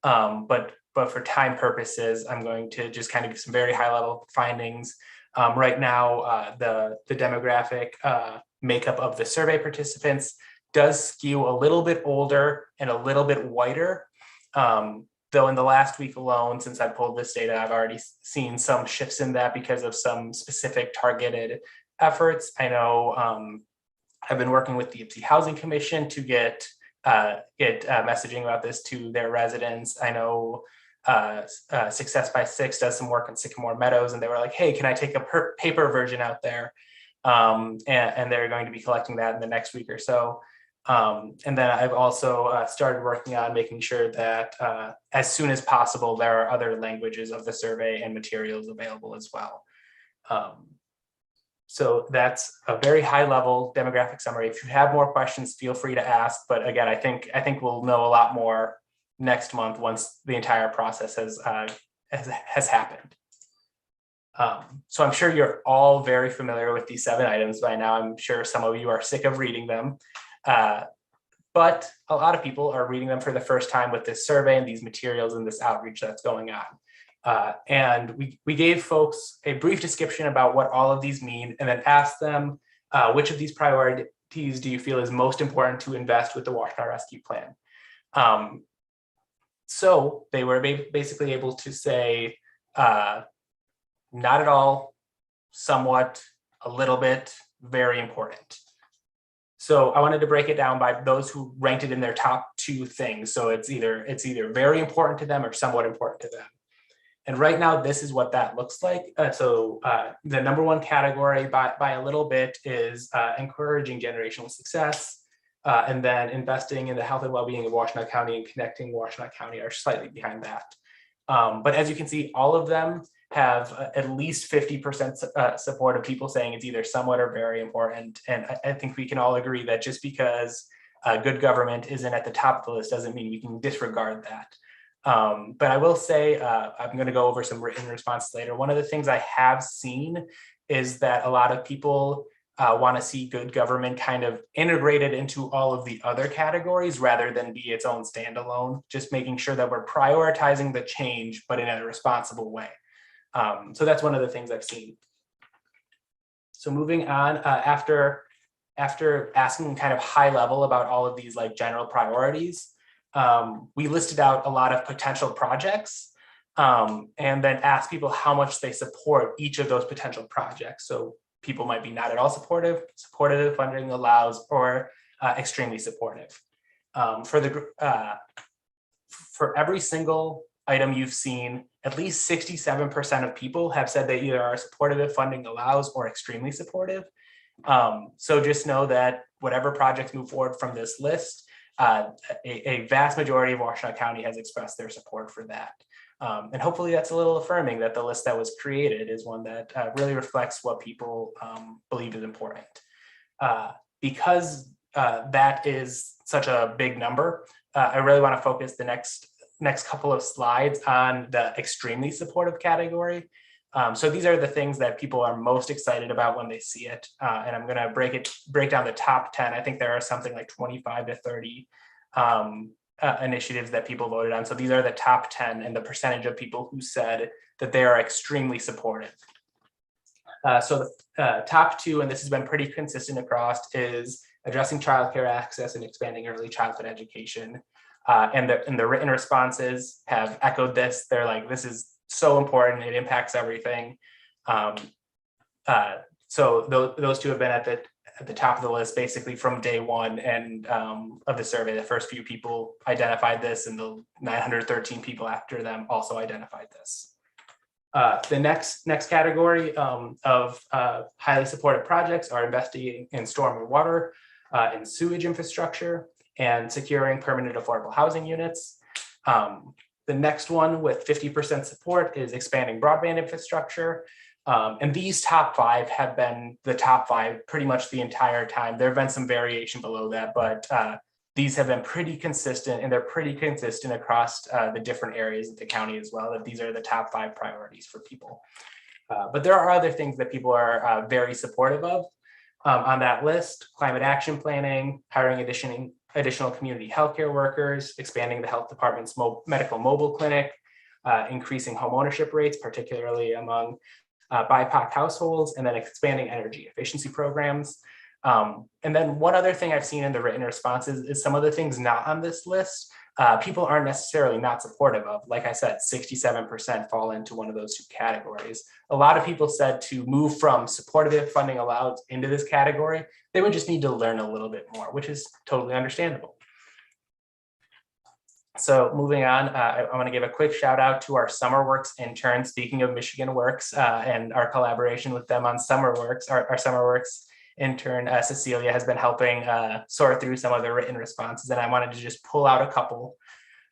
but for time purposes, I'm going to just kind of give some very high level findings. Right now, the demographic makeup of the survey participants does skew a little bit older and a little bit whiter. Though in the last week alone, since I pulled this data, I've already seen some shifts in that because of some specific targeted efforts. I know I've been working with the Ypsi Housing Commission to get messaging about this to their residents. I know Success by Six does some work in Sycamore Meadows, and they were like, hey, can I take a paper version out there? And they're going to be collecting that in the next week or so. And then I've also started working on making sure that as soon as possible, there are other languages of the survey and materials available as well. So that's a very high level demographic summary. If you have more questions, feel free to ask. But again, I think we'll know a lot more next month once the entire process has happened. So I'm sure you're all very familiar with these 7 items by now. I'm sure some of you are sick of reading them. But a lot of people are reading them for the first time with this survey and these materials and this outreach that's going on. And we gave folks a brief description about what all of these mean and then asked them, which of these priorities do you feel is most important to invest with the Washout Rescue Plan? So they were basically able to say, not at all, somewhat, a little bit, very important. So I wanted to break it down by those who ranked it in their top 2 things. So it's either very important to them or somewhat important to them. And right now, this is what that looks like. The number 1 category by a little bit is encouraging generational success. And then investing in the health and well-being of Washtenaw County and connecting Washtenaw County are slightly behind that. But as you can see, all of them have at least 50% support of people saying it's either somewhat or very important. And I think we can all agree that just because good government isn't at the top of the list doesn't mean we can disregard that. But I will say, I'm going to go over some written responses later. One of the things I have seen is that a lot of people want to see good government kind of integrated into all of the other categories rather than be its own standalone, just making sure that we're prioritizing the change, but in a responsible way. So that's one of the things I've seen. So moving on, after after asking kind of high level about all of these like general priorities, we listed out a lot of potential projects and then asked people how much they support each of those potential projects. So people might be not at all supportive, supportive if funding allows, or extremely supportive. For every single item you've seen, at least 67% of people have said they either are supportive if funding allows or extremely supportive. So just know that whatever projects move forward from this list, a vast majority of Washout County has expressed their support for that. And hopefully that's a little affirming that the list that was created is one that really reflects what people believe is important. Because that is such a big number, I really want to focus the next couple of slides on the extremely supportive category. So these are the things that people are most excited about when they see it. And I'm going to break down the top 10. I think there are something like 25 to 30 initiatives that people voted on. So these are the top 10 and the percentage of people who said that they are extremely supportive. So the top 2, and this has been pretty consistent across, is addressing childcare access and expanding early childhood education. And the written responses have echoed this. They're like, this is so important, it impacts everything. So those 2 have been at the top of the list basically from day one and of the survey. The first few people identified this, and the 913 people after them also identified this. The next category of highly supported projects are investigating in storm and water and sewage infrastructure and securing permanent affordable housing units. The next one with 50% support is expanding broadband infrastructure. And these top 5 have been the top 5 pretty much the entire time. There have been some variation below that, but these have been pretty consistent, and they're pretty consistent across the different areas of the county as well, that these are the top 5 priorities for people. But there are other things that people are very supportive of on that list: climate action planning, hiring additional community healthcare workers, expanding the health department's medical mobile clinic, increasing home ownership rates, particularly among BIPOC households, and then expanding energy efficiency programs. And then one other thing I've seen in the written responses is some of the things not on this list, people aren't necessarily not supportive of. Like I said, 67% fall into one of those 2 categories. A lot of people said to move from supportive if funding allowed into this category, they would just need to learn a little bit more, which is totally understandable. So moving on, I want to give a quick shout out to our Summer Works intern. Speaking of Michigan Works and our collaboration with them on Summer Works, our Summer Works intern, Cecilia, has been helping sort through some of the written responses. And I wanted to just pull out a couple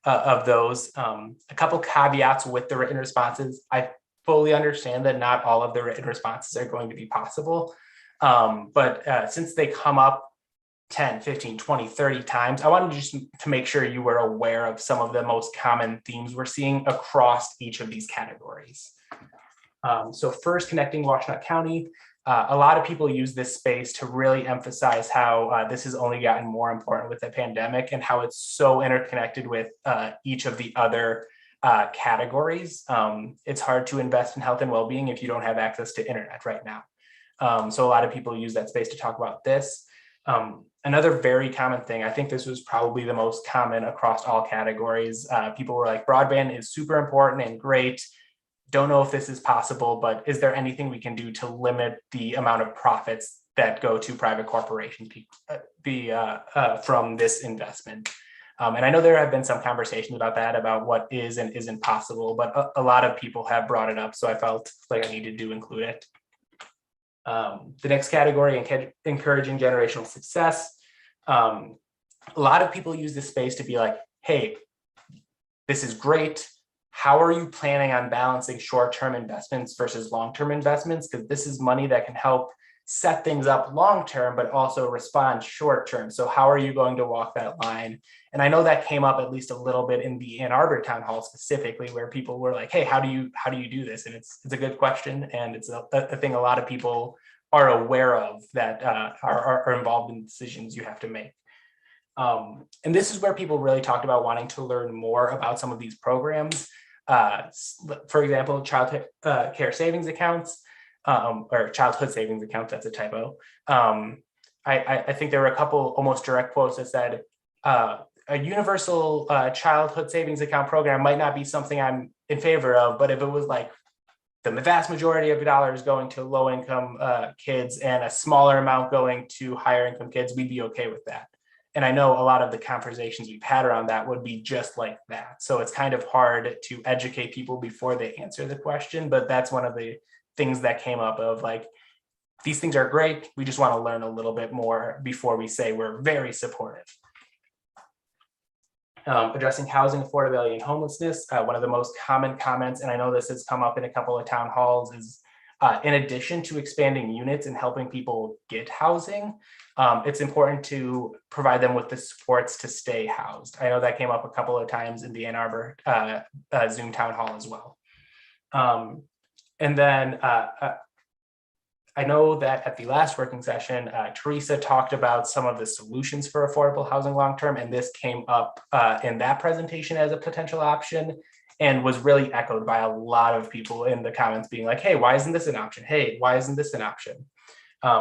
of those. A couple caveats with the written responses. I fully understand that not all of the written responses are going to be possible. But since they come up 10, 15, 20, 30 times, I wanted just to make sure you were aware of some of the most common themes we're seeing across each of these categories. So first, connecting Washout County. A lot of people use this space to really emphasize how this has only gotten more important with the pandemic and how it's so interconnected with each of the other categories. It's hard to invest in health and well-being if you don't have access to internet right now. So a lot of people use that space to talk about this. Another very common thing, I think this was probably the most common across all categories. People were like, broadband is super important and great. Don't know if this is possible, but is there anything we can do to limit the amount of profits that go to private corporations from this investment? And I know there have been some conversations about that, about what is and isn't possible, but a lot of people have brought it up, so I felt like I needed to include it. The next category, encouraging generational success. A lot of people use this space to be like, hey, this is great. How are you planning on balancing short-term investments versus long-term investments? Because this is money that can help set things up long-term, but also respond short-term. So how are you going to walk that line? And I know that came up at least a little bit in the Ann Arbor Town Hall specifically, where people were like, hey, how do you do this? And it's a good question. And it's a thing a lot of people are aware of that are involved in decisions you have to make. And this is where people really talked about wanting to learn more about some of these programs. For example, child care savings accounts, or childhood savings accounts, that's a typo. I think there were a couple almost direct quotes that said, a universal childhood savings account program might not be something I'm in favor of, but if it was like the vast majority of dollars going to low income kids and a smaller amount going to higher income kids, we'd be okay with that. And I know a lot of the conversations we've had around that would be just like that. So it's kind of hard to educate people before they answer the question, but that's one of the things that came up of like, these things are great. We just want to learn a little bit more before we say we're very supportive. Addressing housing affordability and homelessness, one of the most common comments, and I know this has come up in a couple of town halls, is in addition to expanding units and helping people get housing, it's important to provide them with the supports to stay housed. I know that came up a couple of times in the Ann Arbor Zoom town hall as well. And then I know that at the last working session, Teresa talked about some of the solutions for affordable housing long-term, and this came up in that presentation as a potential option and was really echoed by a lot of people in the comments being like, hey, why isn't this an option? Hey, why isn't this an option?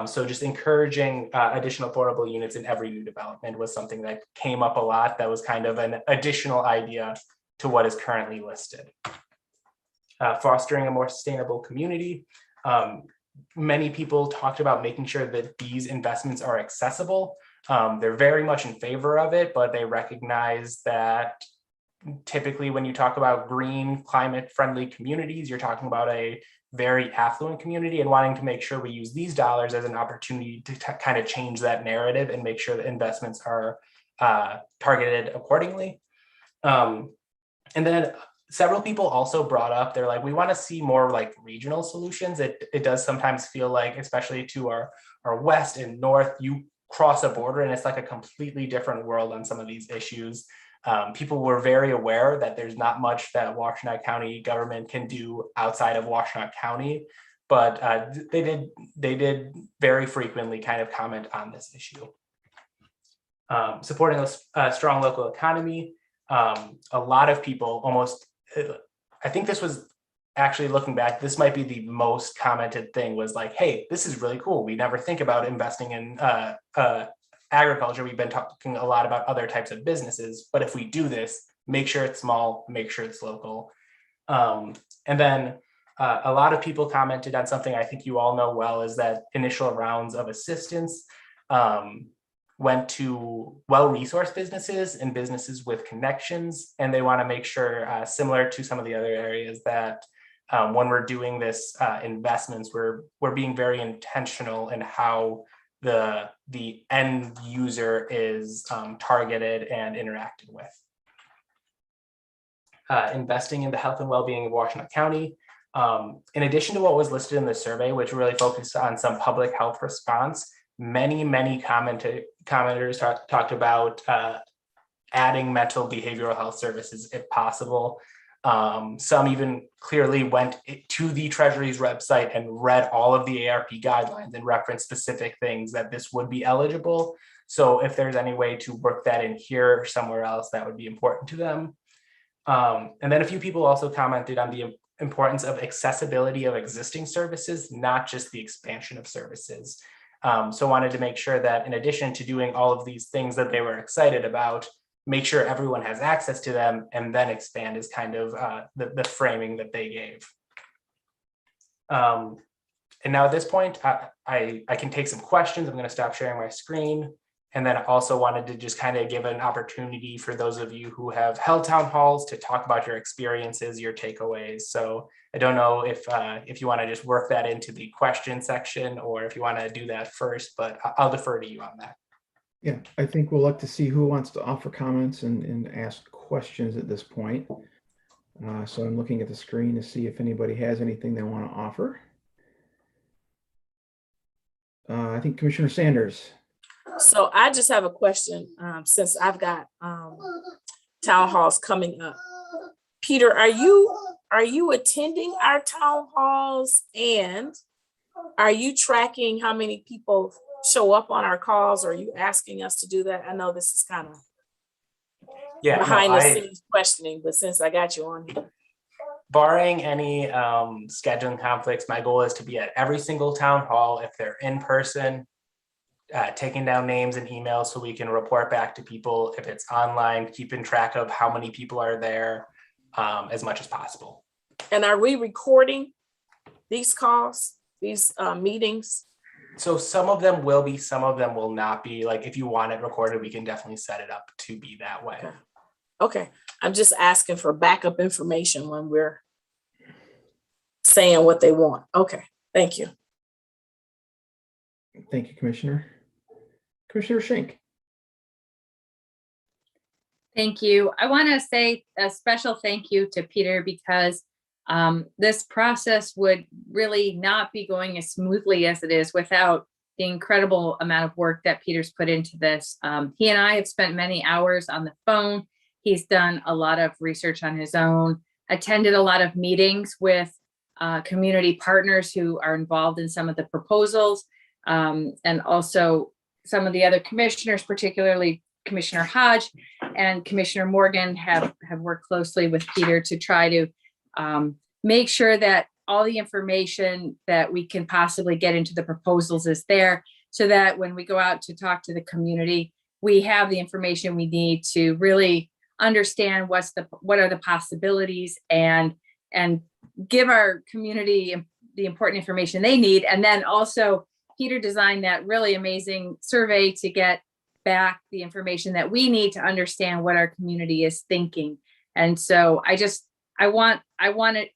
So just encouraging additional affordable units in every new development was something that came up a lot. That was kind of an additional idea to what is currently listed. Fostering a more sustainable community. Many people talked about making sure that these investments are accessible. They're very much in favor of it, but they recognize that typically when you talk about green, climate-friendly communities, you're talking about a very affluent community, and wanting to make sure we use these dollars as an opportunity to kind of change that narrative and make sure that investments are targeted accordingly. And then several people also brought up, they're like, we want to see more like regional solutions. It does sometimes feel like, especially to our west and north, you cross a border and it's like a completely different world on some of these issues. People were very aware that there's not much that Washout County government can do outside of Washout County, but they did very frequently kind of comment on this issue. Supporting a strong local economy. A lot of people almost, I think this was actually looking back, this might be the most commented thing was like, hey, this is really cool. We never think about investing in agriculture. We've been talking a lot about other types of businesses, but if we do this, make sure it's small, make sure it's local. And then a lot of people commented on something I think you all know well, is that initial rounds of assistance went to well-resourced businesses and businesses with connections. And they want to make sure, similar to some of the other areas, that when we're doing this investments, we're being very intentional in how the end user is targeted and interacted with. Investing in the health and well-being of Washout County. In addition to what was listed in the survey, which really focused on some public health response, many commenters talked about adding mental behavioral health services if possible. Some even clearly went to the Treasury's website and read all of the ARP guidelines and referenced specific things that this would be eligible. So if there's any way to work that in here or somewhere else, that would be important to them. And then a few people also commented on the importance of accessibility of existing services, not just the expansion of services. So wanted to make sure that in addition to doing all of these things that they were excited about, make sure everyone has access to them, and then expand is kind of the framing that they gave. And now at this point, I can take some questions. I'm going to stop sharing my screen. And then also wanted to just kind of give an opportunity for those of you who have held town halls to talk about your experiences, your takeaways. So I don't know if you want to just work that into the question section, or if you want to do that first, but I'll defer to you on that. Yeah, I think we'll look to see who wants to offer comments and ask questions at this point. So I'm looking at the screen to see if anybody has anything they want to offer. I think Commissioner Sanders. So I just have a question, since I've got town halls coming up. Peter, are you attending our town halls, and are you tracking how many people show up on our calls? Or are you asking us to do that? I know this is kind of behind the scenes questioning, but since I got you on here. Barring any scheduling conflicts, my goal is to be at every single town hall. If they're in person, taking down names and emails so we can report back to people if it's online, keeping track of how many people are there as much as possible. And are we recording these calls, these meetings? So some of them will be, some of them will not be. Like if you want it recorded, we can definitely set it up to be that way. Okay, I'm just asking for backup information when we're saying what they want. Okay, thank you. Thank you, Commissioner. Commissioner Schenk. Thank you. I want to say a special thank you to Peter because this process would really not be going as smoothly as it is without the incredible amount of work that Peter's put into this. He and I have spent many hours on the phone. He's done a lot of research on his own, attended a lot of meetings with community partners who are involved in some of the proposals, and also some of the other commissioners, particularly Commissioner Hodge and Commissioner Morgan have worked closely with Peter to try to make sure that all the information that we can possibly get into the proposals is there, so that when we go out to talk to the community, we have the information we need to really understand what are the possibilities and give our community the important information they need. And then also Peter designed that really amazing survey to get back the information that we need to understand what our community is thinking. And so I want to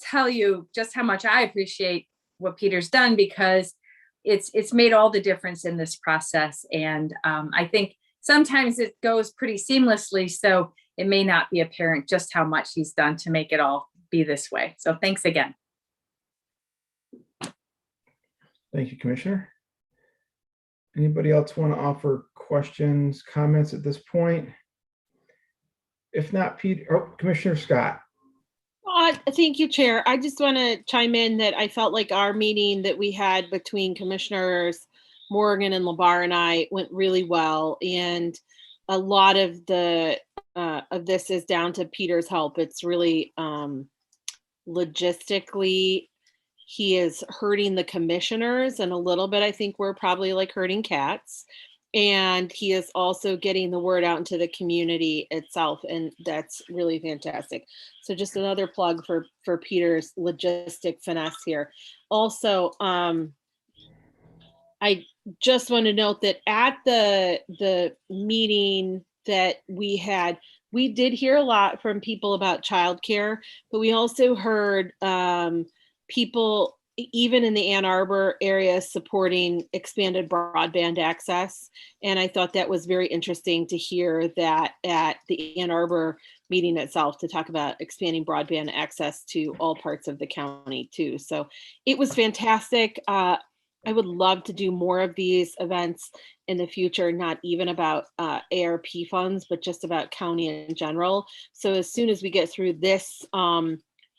tell you just how much I appreciate what Peter's done, because it's made all the difference in this process. And I think sometimes it goes pretty seamlessly, so it may not be apparent just how much he's done to make it all be this way. So thanks again. Thank you, Commissioner. Anybody else want to offer questions, comments at this point? If not, Commissioner Scott. Thank you, Chair. I just want to chime in that I felt like our meeting that we had between Commissioners Morgan and Labar and I went really well. And a lot of this is down to Peter's help. It's really logistically, he is herding the commissioners, and a little bit, I think we're probably like herding cats. And he is also getting the word out into the community itself, and that's really fantastic. So just another plug for Peter's logistic finesse here. Also, I just want to note that at the meeting that we had, we did hear a lot from people about childcare, but we also heard people even in the Ann Arbor area supporting expanded broadband access. And I thought that was very interesting to hear that at the Ann Arbor meeting itself, to talk about expanding broadband access to all parts of the county too. So it was fantastic. I would love to do more of these events in the future, not even about ARP funds, but just about county in general. So as soon as we get through this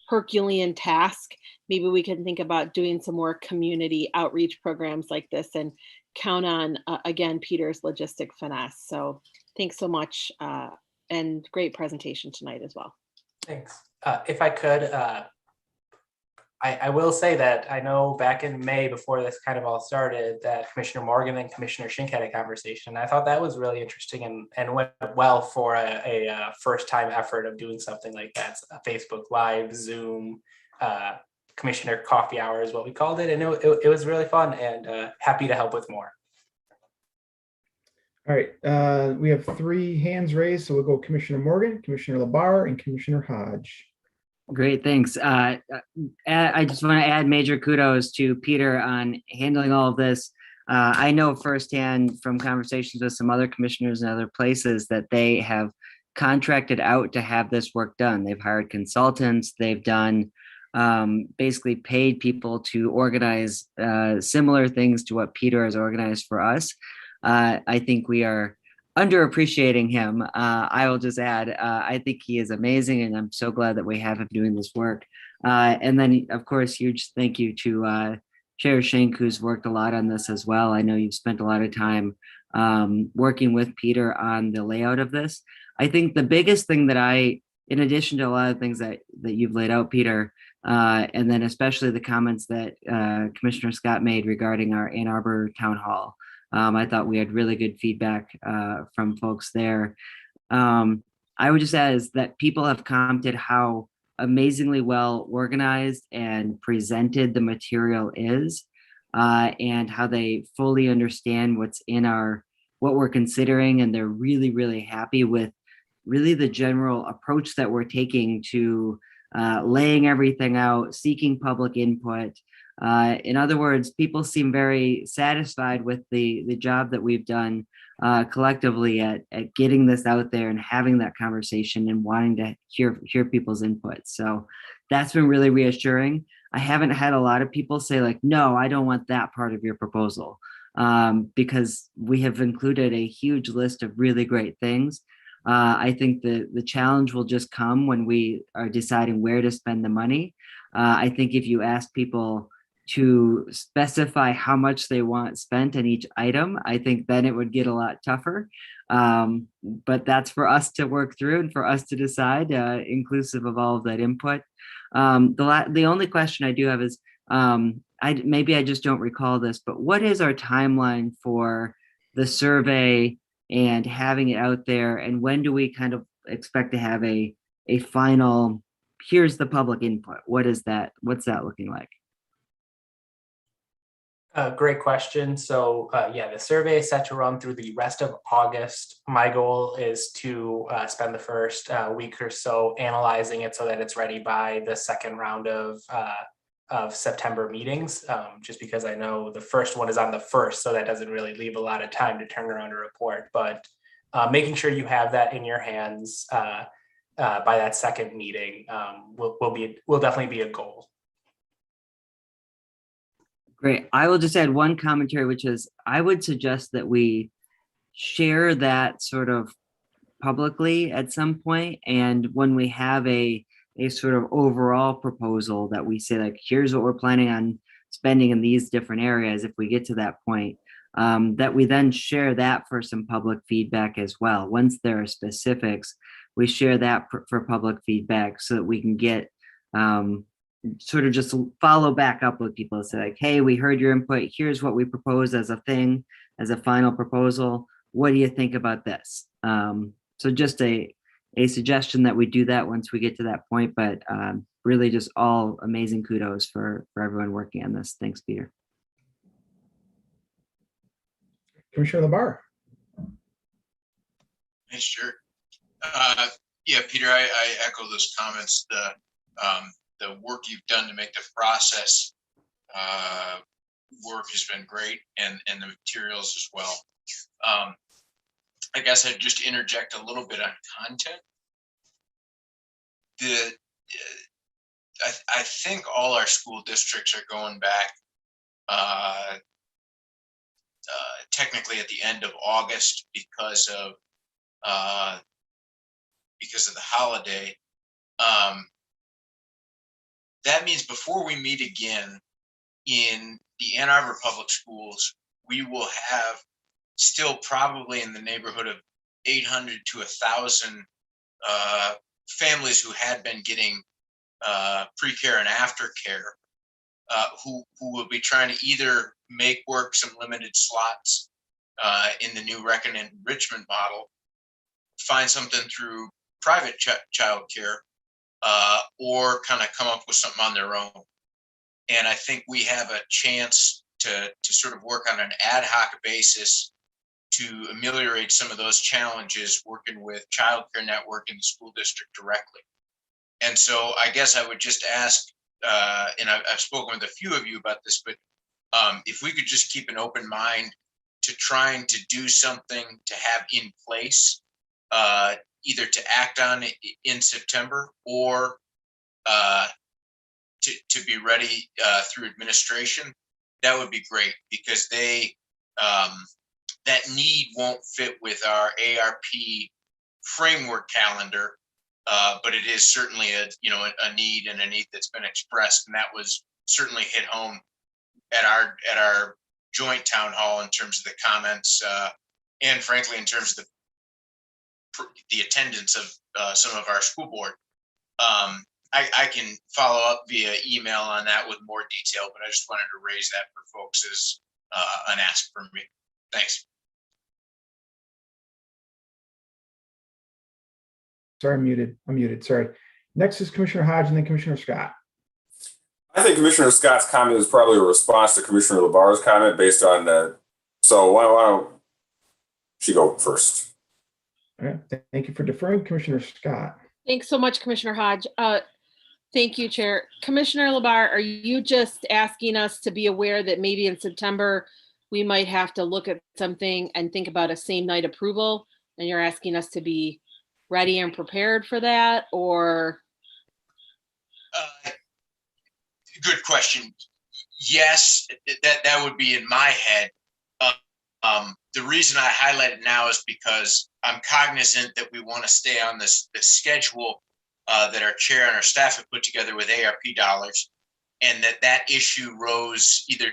Herculean task, maybe we can think about doing some more community outreach programs like this, and count on, again, Peter's logistic finesse. So thanks so much, and great presentation tonight as well. Thanks. If I could, I will say that I know back in May, before this kind of all started, that Commissioner Morgan and Commissioner Schenk had a conversation. I thought that was really interesting and went well for a first time effort of doing something like that. A Facebook Live, Zoom, Commissioner Coffee Hour is what we called it. And it was really fun, and happy to help with more. All right, we have 3 hands raised, so we'll go Commissioner Morgan, Commissioner Labar, and Commissioner Hodge. Great, thanks. I just want to add major kudos to Peter on handling all of this. I know firsthand from conversations with some other commissioners in other places that they have contracted out to have this work done. They've hired consultants. They've done basically paid people to organize similar things to what Peter has organized for us. I think we are underappreciating him. I will just add, I think he is amazing, and I'm so glad that we have him doing this work. And then, of course, huge thank you to Chair Schenk, who's worked a lot on this as well. I know you've spent a lot of time working with Peter on the layout of this. I think the biggest thing that in addition to a lot of things that you've laid out, Peter, and then especially the comments that Commissioner Scott made regarding our Ann Arbor Town Hall, I thought we had really good feedback from folks there. I would just add is that people have commented how amazingly well organized and presented the material is, and how they fully understand what's in what we're considering, and they're really, really happy with really the general approach that we're taking to laying everything out, seeking public input. In other words, people seem very satisfied with the job that we've done collectively at getting this out there and having that conversation and wanting to hear people's input. So that's been really reassuring. I haven't had a lot of people say like, no, I don't want that part of your proposal, because we have included a huge list of really great things. I think the challenge will just come when we are deciding where to spend the money. I think if you ask people to specify how much they want spent on each item, I think then it would get a lot tougher. But that's for us to work through and for us to decide, inclusive of all of that input. The only question I do have is, maybe I just don't recall this, but what is our timeline for the survey and having it out there? And when do we kind of expect to have a final, here's the public input? What's that looking like? Great question. So yeah, the survey is set to run through the rest of August. My goal is to spend the first week or so analyzing it so that it's ready by the second round of September meetings, just because I know the first one is on the 1st, so that doesn't really leave a lot of time to turn around a report. But making sure you have that in your hands by that second meeting will definitely be a goal. Great. I will just add one commentary, which is I would suggest that we share that sort of publicly at some point. And when we have a sort of overall proposal that we say, like, here's what we're planning on spending in these different areas, if we get to that point, that we then share that for some public feedback as well. Once there are specifics, we share that for public feedback so that we can get sort of just follow back up with people and say like, hey, we heard your input. Here's what we propose as a thing, as a final proposal. What do you think about this? So just a suggestion that we do that once we get to that point, but really just all amazing kudos for everyone working on this. Thanks, Peter. Commissioner LaBarre. Hey, sure. Yeah, Peter, I echo those comments. The work you've done to make the process work has been great, and the materials as well. I guess I'd just interject a little bit on content. I think all our school districts are going back technically at the end of August because of the holiday. That means before we meet again in the Ann Arbor Public Schools, we will have still probably in the neighborhood of 800 to 1,000 families who had been getting pre-care and aftercare, who will be trying to either make work some limited slots in the new Reckon enrichment model, find something through private childcare, or kind of come up with something on their own. And I think we have a chance to sort of work on an ad hoc basis to ameliorate some of those challenges, working with Child Care Network and the school district directly. And so I guess I would just ask, and I've spoken with a few of you about this, but if we could just keep an open mind to trying to do something to have in place, either to act on it in September or to be ready through administration, that would be great, because that need won't fit with our ARP framework calendar, but it is certainly a need and a need that's been expressed, and that was certainly hit home at our joint town hall in terms of the comments, and frankly in terms of the attendance of some of our school board. I can follow up via email on that with more detail, but I just wanted to raise that for folks as an ask from me. Thanks. Sorry, I'm muted. Sorry. Next is Commissioner Hodge and then Commissioner Scott. I think Commissioner Scott's comment is probably a response to Commissioner Labar's comment based on the, so why don't she go first? All right. Thank you for deferring, Commissioner Scott. Thanks so much, Commissioner Hodge. Thank you, Chair. Commissioner Labar, are you just asking us to be aware that maybe in September, we might have to look at something and think about a same night approval? And you're asking us to be ready and prepared for that, or? Good question. Yes, that would be in my head. The reason I highlight it now is because I'm cognizant that we want to stay on the schedule that our chair and our staff have put together with ARP dollars, and that issue rose either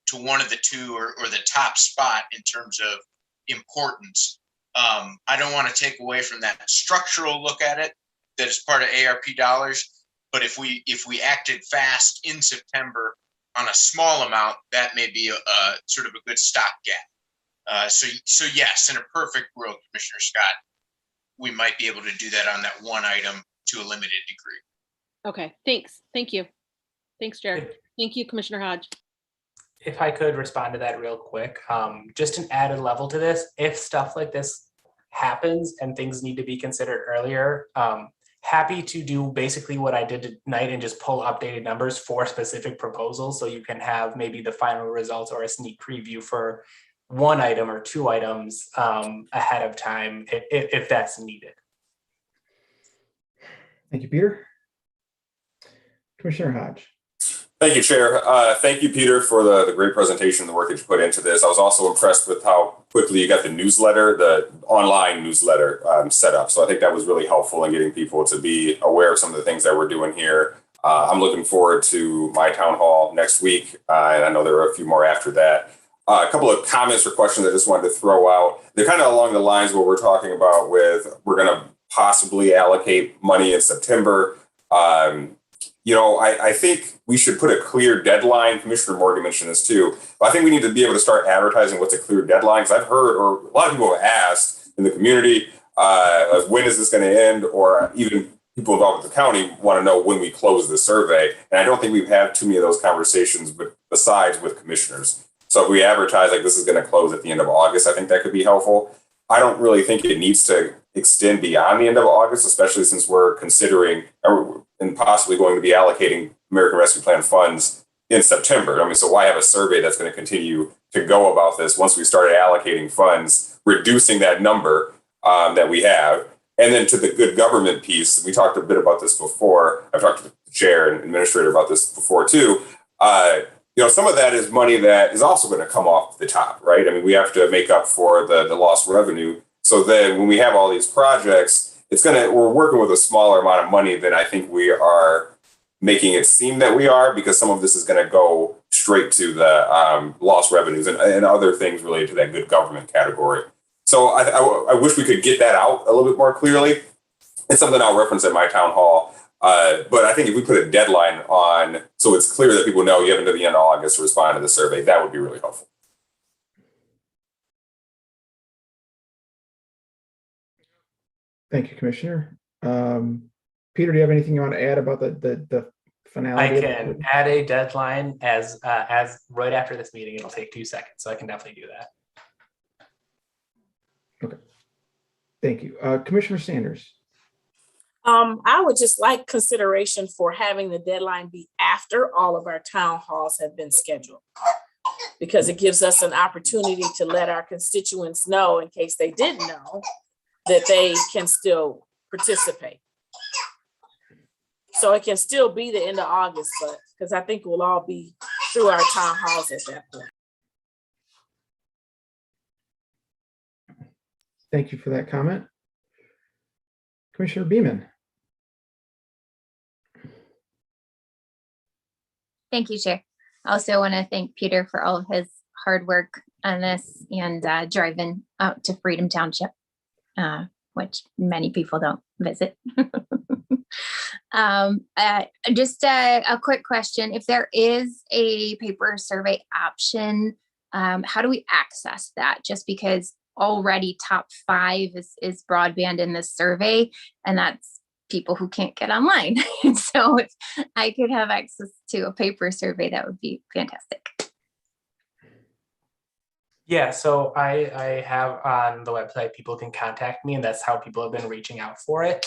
to one of the two or the top spot in terms of importance. I don't want to take away from that structural look at it that is part of ARP dollars, but if we acted fast in September on a small amount, that may be a sort of a good stopgap. So yes, in a perfect world, Commissioner Scott, we might be able to do that on that one item to a limited degree. Okay, thanks. Thank you. Thanks, Chair. Thank you, Commissioner Hodge. If I could respond to that real quick, just an added level to this, if stuff like this happens and things need to be considered earlier, happy to do basically what I did tonight and just pull updated numbers for specific proposals so you can have maybe the final results or a sneak preview for one item or two items ahead of time if that's needed. Thank you, Peter. Commissioner Hodge. Thank you, Chair. Thank you, Peter, for the great presentation, the work that you put into this. I was also impressed with how quickly you got the newsletter, the online newsletter set up. So I think that was really helpful in getting people to be aware of some of the things that we're doing here. I'm looking forward to my town hall next week, and I know there are a few more after that. A couple of comments or questions I just wanted to throw out. They're kind of along the lines of what we're talking about with we're going to possibly allocate money in September. I think we should put a clear deadline. Commissioner Morgan mentioned this too, but I think we need to be able to start advertising what's a clear deadline. Because I've heard, or a lot of people have asked in the community, when is this going to end? Or even people involved with the county want to know when we close the survey. And I don't think we've had too many of those conversations, but besides with commissioners. So if we advertise like this is going to close at the end of August, I think that could be helpful. I don't really think it needs to extend beyond the end of August, especially since we're considering and possibly going to be allocating American Rescue Plan funds in September. I mean, so why have a survey that's going to continue to go about this once we started allocating funds, reducing that number that we have? And then to the good government piece, we talked a bit about this before. I've talked to the chair and administrator about this before too. Some of that is money that is also going to come off the top, right? I mean, we have to make up for the lost revenue. So then when we have all these projects, we're working with a smaller amount of money than I think we are making it seem that we are, because some of this is going to go straight to the lost revenues and other things related to that good government category. So I wish we could get that out a little bit more clearly. It's something I'll reference at my town hall. But I think if we put a deadline on, so it's clear that people know you have until the end of August to respond to the survey, that would be really helpful. Thank you, Commissioner. Peter, do you have anything you want to add about the finality? I can add a deadline as right after this meeting. It'll take 2 seconds, so I can definitely do that. Okay. Thank you. Commissioner Sanders. I would just like consideration for having the deadline be after all of our town halls have been scheduled, because it gives us an opportunity to let our constituents know, in case they didn't know, that they can still participate. So it can still be the end of August, but because I think we'll all be through our town halls at that point. Thank you for that comment. Commissioner Beeman. Thank you, Chair. I also want to thank Peter for all of his hard work on this and driving out to Freedom Township, which many people don't visit. Just a quick question. If there is a paper survey option, how do we access that? Just because already top 5 is broadband in this survey, and that's people who can't get online. And so if I could have access to a paper survey, that would be fantastic. Yeah, so I have on the website, people can contact me, and that's how people have been reaching out for it.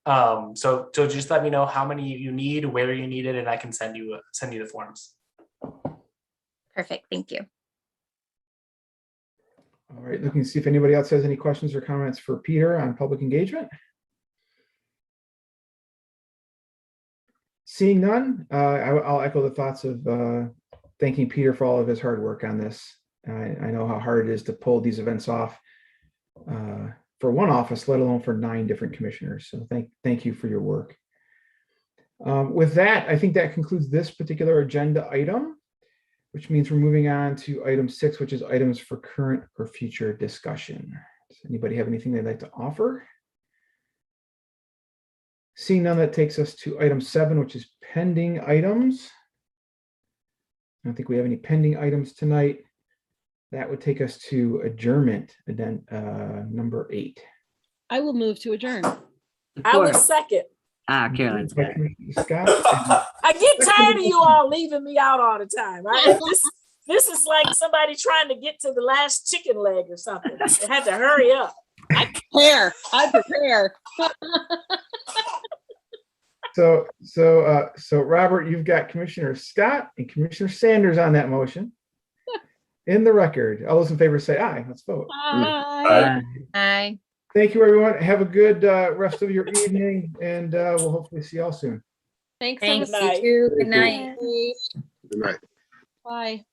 So just let me know how many you need, where you need it, and I can send you the forms. Perfect, thank you. All right, looking to see if anybody else has any questions or comments for Peter on public engagement. Seeing none, I'll echo the thoughts of thanking Peter for all of his hard work on this. I know how hard it is to pull these events off for one office, let alone for 9 different commissioners. So thank you for your work. With that, I think that concludes this particular agenda item, which means we're moving on to item 6, which is items for current or future discussion. Does anybody have anything they'd like to offer? Seeing none, that takes us to item 7, which is pending items. I don't think we have any pending items tonight. That would take us to adjournment, and then number 8. I will move to adjourn. I will second. Carolyn. Scott. I get tired of you all leaving me out all the time. This is like somebody trying to get to the last chicken leg or something. They had to hurry up. I prepare. So Robert, you've got Commissioner Scott and Commissioner Sanders on that motion. In the record, all those in favor say aye. Let's vote. Aye. Aye. Thank you, everyone. Have a good rest of your evening, and we'll hopefully see y'all soon. Thanks. Thanks, so you much. too. Good night. Good night. Bye.